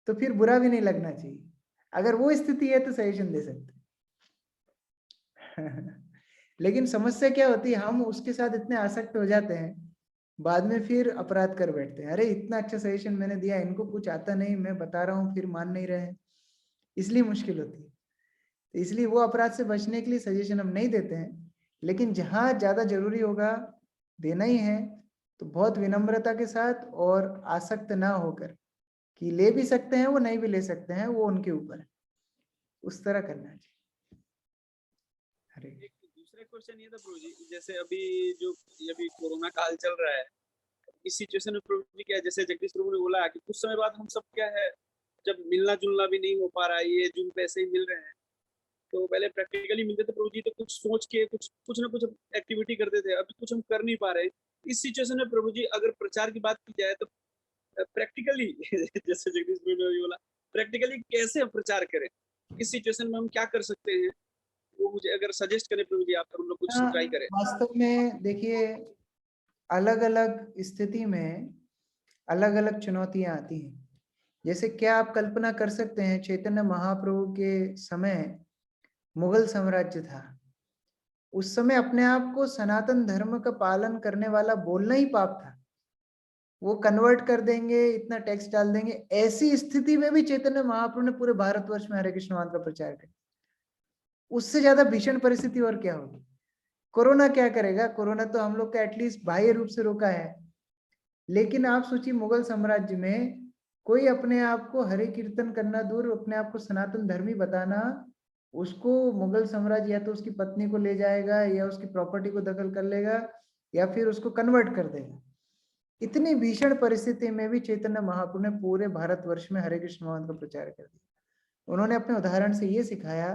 तो फिर बुरा भी नहीं लगना चाहिए। अगर वो स्थिति है तो सजेशन दे सकते लेकिन समस्या क्या होती है, हम उसके साथ इतने आसक्त हो जाते हैं, बाद में फिर अपराध कर बैठते हैं। अरे इतना अच्छा सजेशन मैंने दिया, इनको कुछ आता नहीं, मैं बता रहा हूँ फिर मान नहीं रहे, इसलिए मुश्किल होती है। तो इसलिए वो अपराध से बचने के लिए सजेशन हम नहीं देते हैं, लेकिन जहाँ ज्यादा जरूरी होगा देना ही है तो बहुत विनम्रता के साथ और आसक्त ना होकर, कि ले भी सकते हैं वो, नहीं भी ले सकते हैं, वो उनके ऊपर है, उस तरह करना चाहिए। एक दूसरा क्वेश्चन ये था प्रभु जी, जैसे अभी कोरोना काल चल रहा है, इस सिचुएशन में प्रभु जी क्या है, जैसे जगदीश प्रभु ने बोला कि कुछ समय बाद हम सब क्या है, जब मिलना जुलना भी नहीं हो पा रहा है, ये जूम पे ऐसे ही मिल रहे हैं, तो पहले प्रैक्टिकली मिलते थे प्रभु जी तो कुछ सोच के कुछ ना कुछ एक्टिविटी करते थे, अभी कुछ हम कर नहीं पा रहे। इस सिचुएशन में प्रभु जी अगर प्रचार की बात की जाए तो प्रैक्टिकली जैसे जगदीश प्रभु ने बोला, प्रैक्टिकली कैसे हम प्रचार करें, इस सिचुएशन में हम क्या कर सकते हैं, वो मुझे अगर सजेस्ट करें प्रभु जी, आप हम लोग कुछ ट्राई करें। वास्तव में देखिए, अलग अलग स्थिति में अलग अलग चुनौतियां आती हैं। जैसे क्या आप कल्पना कर सकते हैं, चैतन्य महाप्रभु के समय मुगल साम्राज्य था, उस समय अपने आप को सनातन धर्म का पालन करने वाला बोलना ही पाप था। वो कन्वर्ट कर देंगे, इतना टैक्स डाल देंगे, ऐसी स्थिति में भी चैतन्य महाप्रभु ने पूरे भारतवर्ष में हरे कृष्ण का प्रचार किया। उससे ज्यादा भीषण परिस्थिति और क्या होगी। कोरोना क्या करेगा, कोरोना तो हम लोग का एटलीस्ट बाह्य रूप से रोका है, लेकिन आप सोचिए मुगल साम्राज्य में कोई अपने आप को हरे कीर्तन करना दूर, अपने आप को सनातन धर्मी बताना, उसको मुगल साम्राज्य या तो उसकी पत्नी को ले जाएगा या उसकी प्रॉपर्टी को दखल कर लेगा या फिर उसको कन्वर्ट कर देगा। इतनी भीषण परिस्थिति में भी चैतन्य महाप्रभु ने पूरे भारतवर्ष में हरे कृष्ण भगवान का प्रचार कर दिया। उन्होंने अपने उदाहरण से ये सिखाया,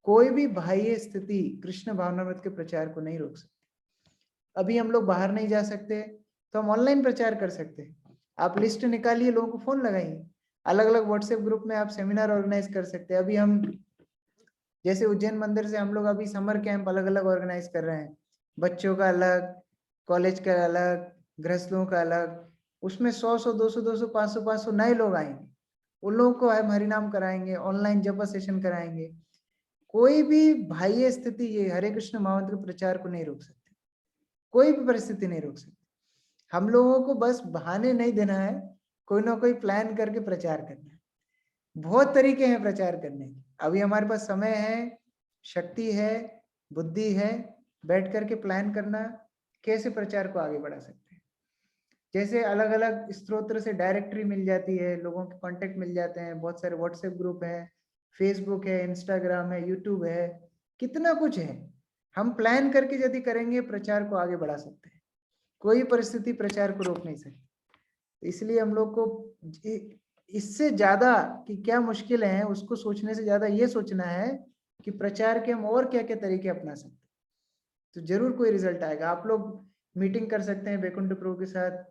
कोई भी बाह्य स्थिति कृष्ण भावनामृत के प्रचार को नहीं रोक सकती। अभी हम लोग बाहर नहीं जा सकते तो हम ऑनलाइन प्रचार कर सकते हैं। आप लिस्ट निकालिए, लोगों को फोन लगाइए, अलग अलग व्हाट्सएप ग्रुप में आप सेमिनार ऑर्गेनाइज कर सकते हैं। अभी हम जैसे उज्जैन मंदिर से हम लोग अभी समर कैंप अलग अलग ऑर्गेनाइज कर रहे हैं, बच्चों का अलग, कॉलेज का अलग, गृहस्थों का अलग। उसमें 100 200 500 नए लोग आएंगे, उन लोगों को हम हरिनाम कराएंगे, ऑनलाइन जप सेशन कराएंगे। कोई भी बाह्य स्थिति ये हरे कृष्ण महामंत्र प्रचार को नहीं रोक सकती, कोई भी परिस्थिति नहीं रोक सकती। हम लोगों को बस बहाने नहीं देना है, कोई ना कोई प्लान करके प्रचार करना है। बहुत तरीके हैं प्रचार करने के, अभी हमारे पास समय है, शक्ति है, बुद्धि है, बैठ करके प्लान करना कैसे प्रचार को आगे बढ़ा सकते हैं। जैसे अलग अलग स्त्रोत्र से डायरेक्टरी मिल जाती है, लोगों के कांटेक्ट मिल जाते हैं, बहुत सारे व्हाट्सएप ग्रुप है, फेसबुक है, इंस्टाग्राम है, यूट्यूब है, कितना कुछ है। हम प्लान करके यदि करेंगे प्रचार को आगे बढ़ा सकते हैं, कोई परिस्थिति प्रचार को रोक नहीं सकती। इसलिए हम लोग को इससे ज्यादा कि क्या मुश्किल है उसको सोचने से ज्यादा ये सोचना है कि प्रचार के हम और क्या क्या तरीके अपना सकते हैं, तो जरूर कोई रिजल्ट आएगा। आप लोग मीटिंग कर सकते हैं वैकुंठ प्रभु के साथ,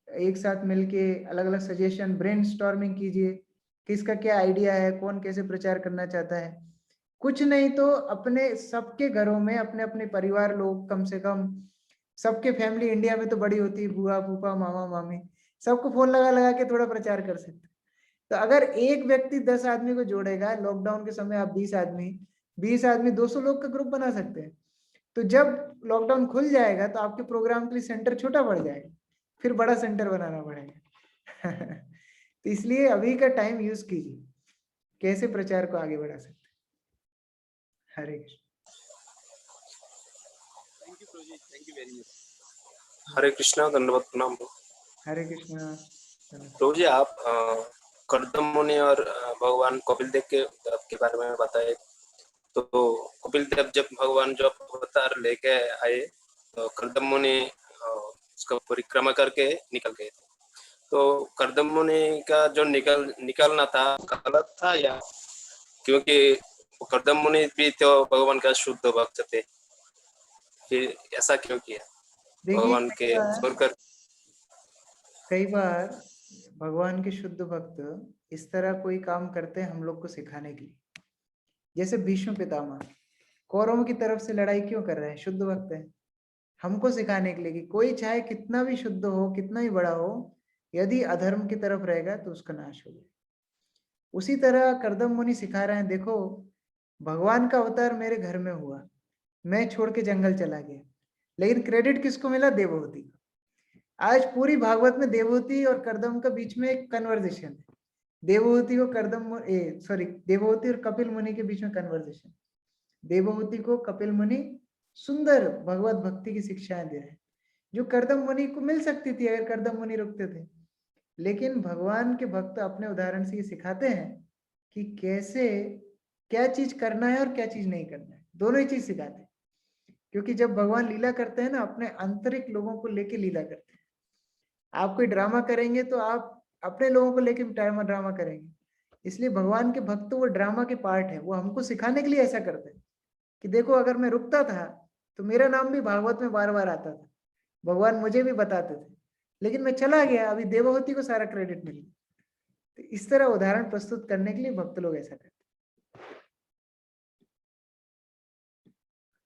एक साथ मिलके अलग अलग सजेशन ब्रेनस्टॉर्मिंग कीजिए, किसका क्या आइडिया है, कौन कैसे प्रचार करना चाहता है। कुछ नहीं तो अपने सबके घरों में अपने अपने परिवार लोग, कम से कम सबके फैमिली इंडिया में तो बड़ी होती है, बुआ फूफा मामा मामी, सबको फोन लगा लगा के थोड़ा प्रचार कर सकते। तो अगर एक व्यक्ति 10 आदमी को जोड़ेगा, लॉकडाउन के समय आप 20 आदमी 200 लोग का ग्रुप बना सकते हैं। तो जब लॉकडाउन खुल जाएगा तो आपके प्रोग्राम के लिए सेंटर छोटा पड़ जाएगा, फिर बड़ा सेंटर बनाना पड़ेगा तो इसलिए अभी का टाइम यूज कीजिए, कैसे प्रचार को आगे बढ़ा सकते हैं। हरे कृष्ण। थैंक यू प्रभु जी, thank you very much. Hare Krishna, धन्यवाद, प्रणाम। हरे कृष्ण। प्रभु जी, आप कर्दम मुनि और भगवान कपिल देव के बारे में बताए। तो कपिल देव जब भगवान जब अवतार लेके आए तो कर्दम मुनि उसका परिक्रमा करके निकल गए थे। तो कर्दम मुनि का जो निकलना था गलत था, या क्योंकि कर्दम मुनि भी तो भगवान का शुद्ध भक्त थे, फिर ऐसा क्यों किया देखिए भगवान के छोड़कर? कई बार भगवान के शुद्ध भक्त इस तरह कोई काम करते हैं हम लोग को सिखाने के लिए। जैसे भीष्म पितामह कौरवों की तरफ से लड़ाई क्यों कर रहे हैं? शुद्ध भक्त है, हमको सिखाने के लिए कि कोई चाहे कितना भी शुद्ध हो, कितना ही बड़ा हो, यदि अधर्म की तरफ रहेगा तो उसका नाश होगा। उसी तरह कर्दम मुनि सिखा रहे हैं, देखो भगवान का अवतार मेरे घर में हुआ, मैं छोड़ के जंगल चला गया, लेकिन क्रेडिट किसको मिला? देवहूति को। आज पूरी भागवत में देवहूति और कर्दम के बीच में एक कन्वर्सेशन है। देवहूति को देवहूति और कपिल मुनि के बीच में कन्वर्सेशन। देवहूति को कपिल मुनि सुंदर भगवत भक्ति की शिक्षाएं दे रहे हैं, जो कर्दम मुनि को मिल सकती थी अगर कर्दम मुनि रुकते थे। लेकिन भगवान के भक्त अपने उदाहरण से ये सिखाते हैं कि कैसे क्या चीज करना है और क्या चीज नहीं करना है, दोनों ही चीज सिखाते हैं। क्योंकि जब भगवान लीला करते हैं ना, अपने आंतरिक लोगों को लेके लीला करते हैं। आप कोई ड्रामा करेंगे तो आप अपने लोगों को लेके ड्रामा करेंगे, इसलिए भगवान के भक्त वो ड्रामा के पार्ट है। वो हमको सिखाने के लिए ऐसा करते हैं कि देखो अगर मैं रुकता था तो मेरा नाम भी भागवत में बार बार आता था, भगवान मुझे भी बताते थे, लेकिन मैं चला गया, अभी देवहूति को सारा क्रेडिट मिल गया। तो इस तरह उदाहरण प्रस्तुत करने के लिए भक्त लोग ऐसा करते हैं।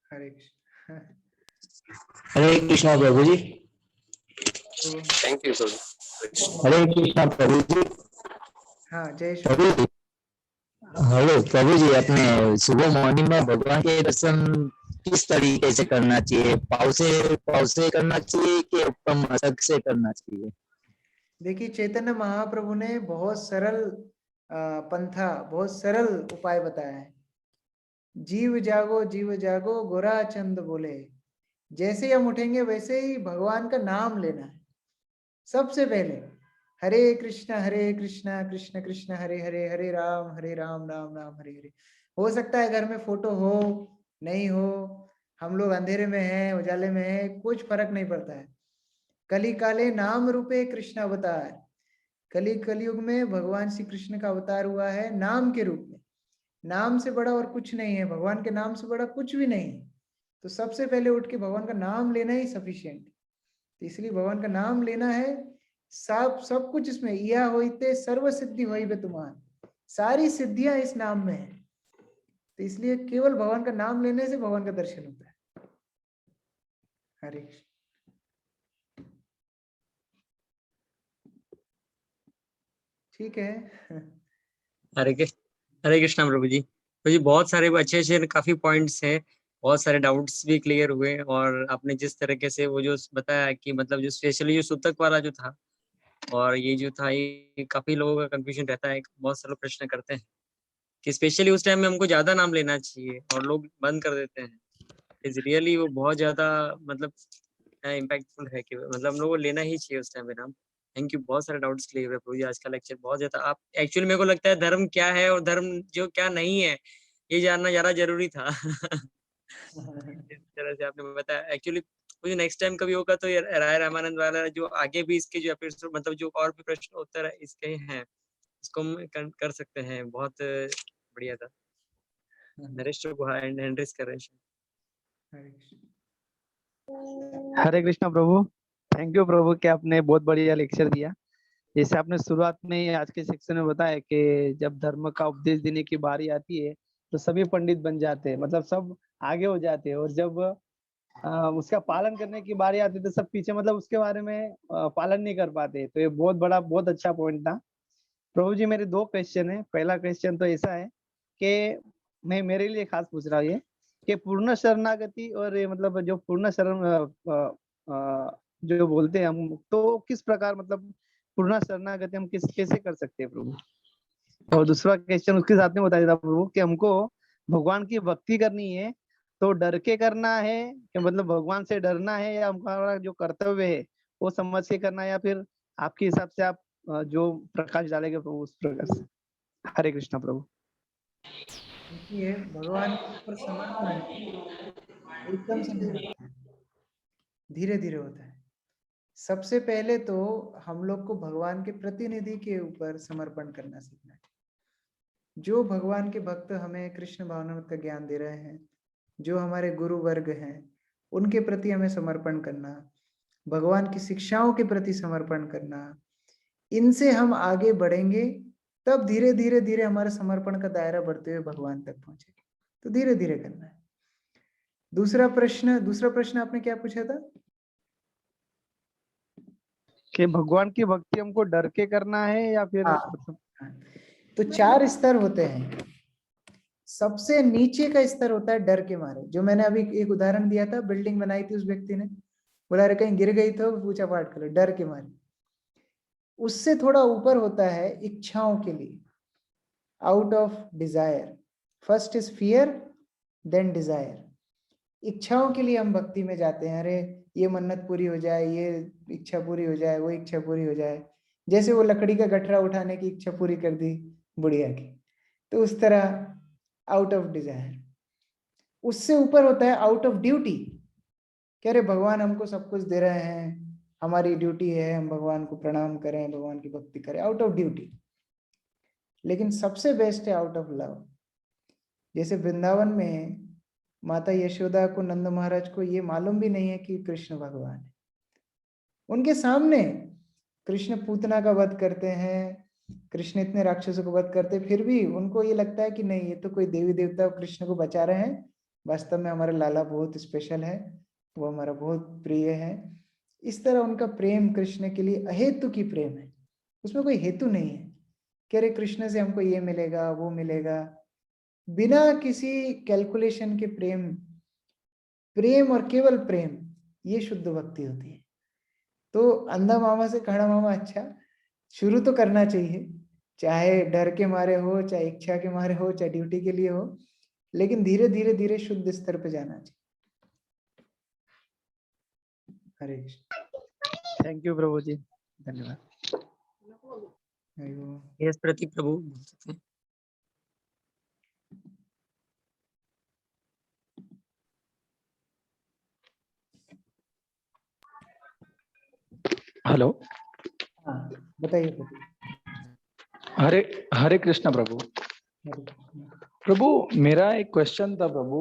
हरे कृष्ण। हरे कृष्णा प्रभु जी। Thank you sir. Hare Krishna प्रभु जी। हाँ जय श्री प्रभु जी, हेलो प्रभु जी, अपने सुबह मॉर्निंग में भगवान के दर्शन किस तरीके से करना चाहिए? पाँव से करना चाहिए कि ऊपर मस्तक से करना चाहिए? देखिए चैतन्य महाप्रभु ने बहुत सरल पंथा, बहुत सरल उपाय बताया है। जीव जागो गोरा चंद बोले। जैसे ही हम उठेंगे वैसे ही भगवान का नाम लेना है। सबसे पहले हरे कृष्णा कृष्ण कृष्ण हरे हरे, हरे राम राम राम हरे हरे। हो सकता है घर में फोटो हो नहीं हो, हम लोग अंधेरे में हैं उजाले में हैं, कुछ फर्क नहीं पड़ता है। कली काले नाम रूपे कृष्ण अवतार। कलयुग में भगवान श्री कृष्ण का अवतार हुआ है नाम के रूप में। नाम से बड़ा और कुछ नहीं है, भगवान के नाम से बड़ा कुछ भी नहीं है। तो सबसे पहले उठ के भगवान का नाम लेना ही सफिशिएंट। तो इसलिए भगवान का नाम लेना है। सब कुछ इसमें, या होइते सर्व सिद्धि होई बे तुम्हार, सारी सिद्धियां इस नाम में है। तो इसलिए केवल भगवान का नाम लेने से भगवान का दर्शन होता है। हरे कृष्ण। ठीक है। हरे कृष्णा प्रभु जी। तो जी बहुत सारे अच्छे काफी पॉइंट्स हैं, बहुत सारे डाउट्स भी क्लियर हुए, और आपने जिस तरीके से वो जो बताया कि मतलब जो स्पेशली जो सूतक वाला जो था और ये जो था, ये काफी लोगों का कंफ्यूजन रहता है। बहुत सारे प्रश्न करते हैं कि स्पेशली उस टाइम में हमको ज्यादा नाम लेना चाहिए और लोग बंद कर देते हैं। इज रियली वो बहुत ज्यादा मतलब इम्पैक्टफुल है कि मतलब हम लोग को लेना ही चाहिए उस टाइम में नाम। थैंक यू, बहुत सारे डाउट्स क्लियर हुए प्रभु जी। आज का लेक्चर बहुत ज्यादा, आप एक्चुअली मेरे को लगता है धर्म क्या है और धर्म जो क्या नहीं है ये जानना ज्यादा जरूरी था। जिस तरह से आपने बताया, एक्चुअली मुझे नेक्स्ट टाइम कभी होगा तो ये राय रामानंद वाला जो आगे भी इसके जो एपिसोड मतलब जो और भी प्रश्न उत्तर है इसके हैं, इसको हम कर सकते हैं। बहुत बढ़िया था। नरेश को हैंड्रेस कर रहे हैं। हरे कृष्णा प्रभु। थैंक यू प्रभु कि आपने बहुत बढ़िया लेक्चर दिया। जैसे आपने शुरुआत में ही आज के सेक्शन में बताया कि जब धर्म का उपदेश देने की बारी आती है तो सभी पंडित बन जाते हैं, मतलब सब आगे हो जाते हैं, और जब उसका पालन करने की बारी आती है तो सब पीछे, मतलब उसके बारे में पालन नहीं कर पाते। तो ये बहुत अच्छा पॉइंट था प्रभु जी। मेरे दो क्वेश्चन है। पहला क्वेश्चन तो ऐसा है कि मैं मेरे लिए खास पूछ रहा हूँ ये कि पूर्ण शरणागति और ये मतलब जो पूर्ण शरण जो बोलते हैं हम, तो किस प्रकार मतलब पूर्ण शरणागति हम कैसे कर सकते हैं प्रभु? और दूसरा क्वेश्चन उसके साथ में बता देता प्रभु कि हमको भगवान की भक्ति करनी है तो डर के करना है कि मतलब भगवान से डरना है, या हमारा जो कर्तव्य है वो समझ के करना है, या फिर आपके हिसाब से आप जो प्रकाश डालेंगे प्रभु उस प्रकार से। हरे कृष्णा प्रभु। देखिए भगवान के ऊपर समर्पण एकदम से नहीं होता है, धीरे धीरे होता है। सबसे पहले तो हम लोग को भगवान के प्रतिनिधि के ऊपर समर्पण करना सीखना है। जो भगवान के भक्त हमें कृष्ण भावनामृत का ज्ञान दे रहे हैं, जो हमारे गुरु वर्ग हैं, उनके प्रति हमें समर्पण करना, भगवान की शिक्षाओं के प्रति समर्पण करना, इनसे हम आगे बढ़ेंगे तब धीरे धीरे धीरे हमारे समर्पण का दायरा बढ़ते हुए भगवान तक पहुंचे। तो धीरे धीरे करना है। दूसरा प्रश्न आपने क्या पूछा था? कि भगवान की भक्ति हमको डर के करना है या फिर हाँ, तो 4 स्तर होते हैं। सबसे नीचे का स्तर होता है डर के मारे, जो मैंने अभी एक उदाहरण दिया था, बिल्डिंग बनाई थी उस व्यक्ति ने, बोला अरे कहीं गिर गई तो पूजा पाठ करो, डर के मारे। उससे थोड़ा ऊपर होता है इच्छाओं के लिए, out of desire. First is fear, then desire. इच्छाओं के लिए हम भक्ति में जाते हैं, अरे ये मन्नत पूरी हो जाए, ये इच्छा पूरी हो जाए, वो इच्छा पूरी हो जाए। जैसे वो लकड़ी का गठरा उठाने की इच्छा पूरी कर दी बुढ़िया की, तो उस तरह आउट ऑफ डिजायर। उससे ऊपर होता है आउट ऑफ ड्यूटी, कह रहे भगवान हमको सब कुछ दे रहे हैं, हमारी ड्यूटी है हम भगवान को प्रणाम करें, भगवान की भक्ति करें, आउट ऑफ ड्यूटी। लेकिन सबसे बेस्ट है आउट ऑफ लव। जैसे वृंदावन में माता यशोदा को, नंद महाराज को ये मालूम भी नहीं है कि कृष्ण भगवान है। उनके सामने कृष्ण पूतना का वध करते हैं, कृष्ण इतने राक्षसों को वध करते, फिर भी उनको ये लगता है कि नहीं, ये तो कोई देवी देवता कृष्ण को बचा रहे हैं, वास्तव में हमारा लाला बहुत स्पेशल है, वो हमारा बहुत प्रिय है। इस तरह उनका प्रेम कृष्ण के लिए अहेतु की प्रेम है, उसमें कोई हेतु नहीं है कि अरे कृष्ण से हमको ये मिलेगा वो मिलेगा। बिना किसी कैलकुलेशन के प्रेम और केवल प्रेम, ये शुद्ध भक्ति होती है। तो अंधा मामा से खड़ा मामा अच्छा, शुरू तो करना चाहिए, चाहे डर के मारे हो, चाहे इच्छा के मारे हो, चाहे ड्यूटी के लिए हो, लेकिन धीरे धीरे धीरे शुद्ध स्तर पे जाना चाहिए। हरे कृष्ण। थैंक यू प्रभु जी, धन्यवाद। यस प्रतीक प्रभु बोल सकते हैं। हेलो, हाँ बताइए हरे हरे कृष्ण प्रभु। प्रभु मेरा एक क्वेश्चन था प्रभु,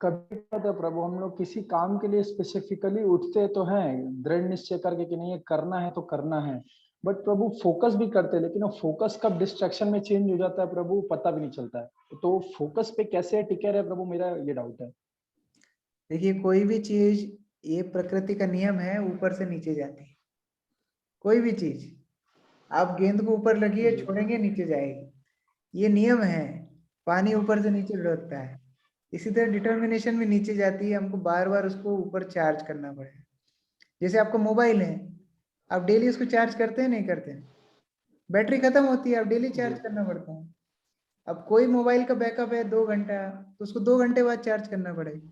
कभी था प्रभु हम लोग किसी काम के लिए स्पेसिफिकली उठते तो हैं दृढ़ निश्चय करके कि नहीं ये करना है तो करना है, बट प्रभु फोकस भी करते हैं, लेकिन वो फोकस कब डिस्ट्रैक्शन में चेंज हो जाता है प्रभु पता भी नहीं चलता है। तो फोकस पे कैसे टिके रहे प्रभु, मेरा ये डाउट है। देखिए कोई भी चीज, ये प्रकृति का नियम है, ऊपर से नीचे जाती है। कोई भी चीज, आप गेंद को ऊपर लगिए, छोड़ेंगे नीचे जाएगी, ये नियम है। पानी ऊपर से नीचे लुढ़कता है, इसी तरह डिटर्मिनेशन भी नीचे जाती है, हमको बार बार उसको ऊपर चार्ज करना पड़ेगा। जैसे आपका मोबाइल है, आप डेली उसको चार्ज करते हैं नहीं करते हैं? बैटरी खत्म होती है, आप डेली चार्ज करना पड़ता है। अब कोई मोबाइल का बैकअप है 2 घंटा, तो उसको 2 घंटे बाद चार्ज करना पड़ेगा।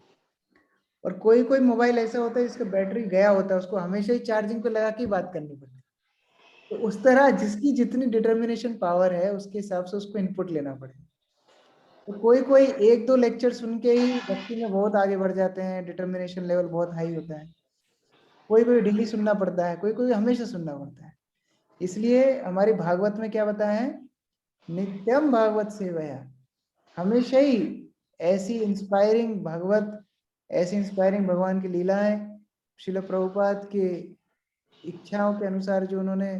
और कोई कोई मोबाइल ऐसा होता है जिसका बैटरी गया होता है, उसको हमेशा ही चार्जिंग पे लगा के बात करनी पड़ती है। तो उस तरह जिसकी जितनी डिटर्मिनेशन पावर है उसके हिसाब से उसको इनपुट लेना पड़ेगा। तो कोई कोई 1-2 लेक्चर सुन के ही भक्ति में बहुत आगे बढ़ जाते हैं, डिटर्मिनेशन लेवल बहुत हाई होता है। कोई कोई डेली सुनना पड़ता है, कोई कोई हमेशा सुनना पड़ता है। इसलिए हमारी भागवत में क्या बताया है, नित्यम भागवत सेवया, हमेशा ही ऐसी इंस्पायरिंग भागवत, ऐसी इंस्पायरिंग भगवान की लीलाएं, श्रील प्रभुपाद के इच्छाओं के अनुसार जो उन्होंने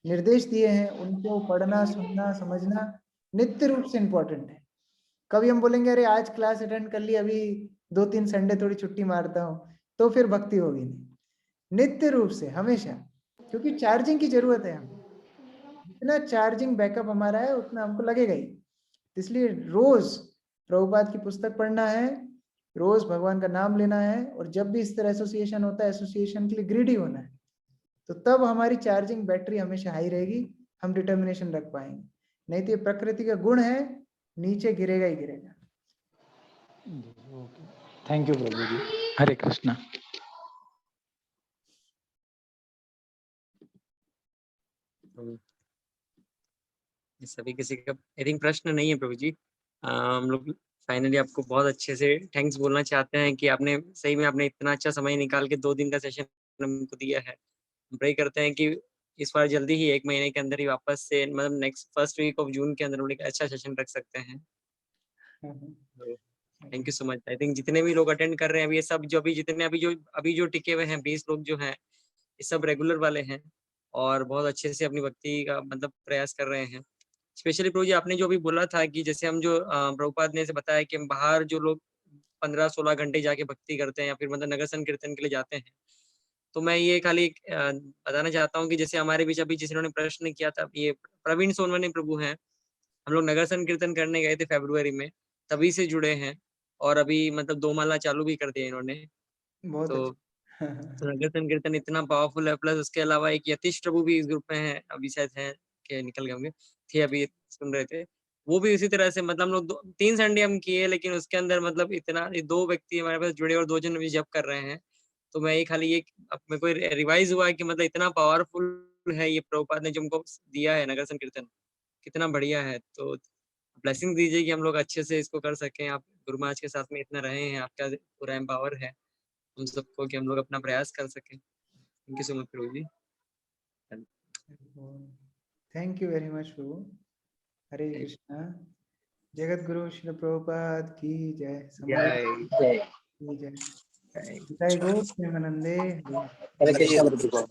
निर्देश दिए हैं, उनको पढ़ना, सुनना, समझना नित्य रूप से इम्पोर्टेंट है। कभी हम बोलेंगे अरे आज क्लास अटेंड कर ली, अभी 2-3 संडे थोड़ी छुट्टी मारता हूँ, तो फिर भक्ति होगी नहीं। नित्य रूप से हमेशा, क्योंकि चार्जिंग की जरूरत है हमको, जितना चार्जिंग बैकअप हमारा है उतना हमको लगेगा ही। इसलिए रोज प्रभुपाद की पुस्तक पढ़ना है, रोज भगवान का नाम लेना है, और जब भी इस तरह एसोसिएशन होता है, एसोसिएशन के लिए ग्रीडी होना है, तो तब हमारी चार्जिंग बैटरी हमेशा हाई रहेगी, हम डिटर्मिनेशन रख पाएंगे। नहीं तो ये प्रकृति का गुण है, नीचे गिरेगा ही गिरेगा। थैंक यू प्रभु जी, हरे कृष्णा। सभी किसी का आई थिंक प्रश्न नहीं है प्रभु जी। हम लोग फाइनली आपको बहुत अच्छे से थैंक्स बोलना चाहते हैं कि आपने सही में आपने इतना अच्छा समय निकाल के 2 दिन का सेशन हमको दिया है। प्रे करते हैं कि इस बार जल्दी ही 1 महीने के अंदर ही वापस से मतलब next first week of June के अंदर हम लोग एक अच्छा सेशन रख सकते हैं। Thank you so much. I think जितने भी लोग अटेंड कर रहे हैं अभी, ये सब जो अभी जितने अभी जो टिके हुए हैं 20 लोग जो हैं, ये सब रेगुलर वाले हैं और बहुत अच्छे से अपनी भक्ति का मतलब प्रयास कर रहे हैं। स्पेशली प्रभु जी आपने जो भी बोला था कि जैसे हम जो प्रभुपाद ने से बताया कि हम बाहर जो लोग 15-16 घंटे जाके भक्ति करते हैं या फिर मतलब नगर संकीर्तन के लिए जाते हैं, तो मैं ये खाली बताना चाहता हूँ कि जैसे हमारे बीच अभी जिन्होंने प्रश्न किया था, ये प्रवीण सोनवने प्रभु हैं। हम लोग नगर संकीर्तन करने गए थे फरवरी में, तभी से जुड़े हैं और अभी मतलब 2 माला चालू भी कर दिया इन्होंने। बहुत तो अच्छा। नगर संकीर्तन इतना पावरफुल है, प्लस उसके अलावा एक यतीश प्रभु भी इस ग्रुप में है, अभी शायद हैं कि निकल गए होंगे, थे अभी सुन रहे थे। वो भी इसी तरह से मतलब हम लोग 3 संडे हम किए, लेकिन उसके अंदर मतलब इतना 2 व्यक्ति हमारे पास जुड़े और 2 जन अभी जप कर रहे हैं। तो मैं ये खाली ये अब मेरे को रिवाइज हुआ है कि मतलब इतना पावरफुल है ये प्रभुपाद ने जो हमको दिया है नगर संकीर्तन, कितना बढ़िया है। तो ब्लेसिंग दीजिए कि हम लोग अच्छे से इसको कर सकें। आप गुरु महाराज के साथ में इतना रहे हैं, आपका पूरा एम्पावर है हम सबको कि हम लोग अपना प्रयास कर सकें। थैंक यू सो मच प्रभु जी। थैंक यू वेरी मच प्रभु। हरे कृष्णा। जगत गुरु श्री प्रभुपाद की जय। जय की जय। जय गो प्रेमानंदे। हरे कृष्ण।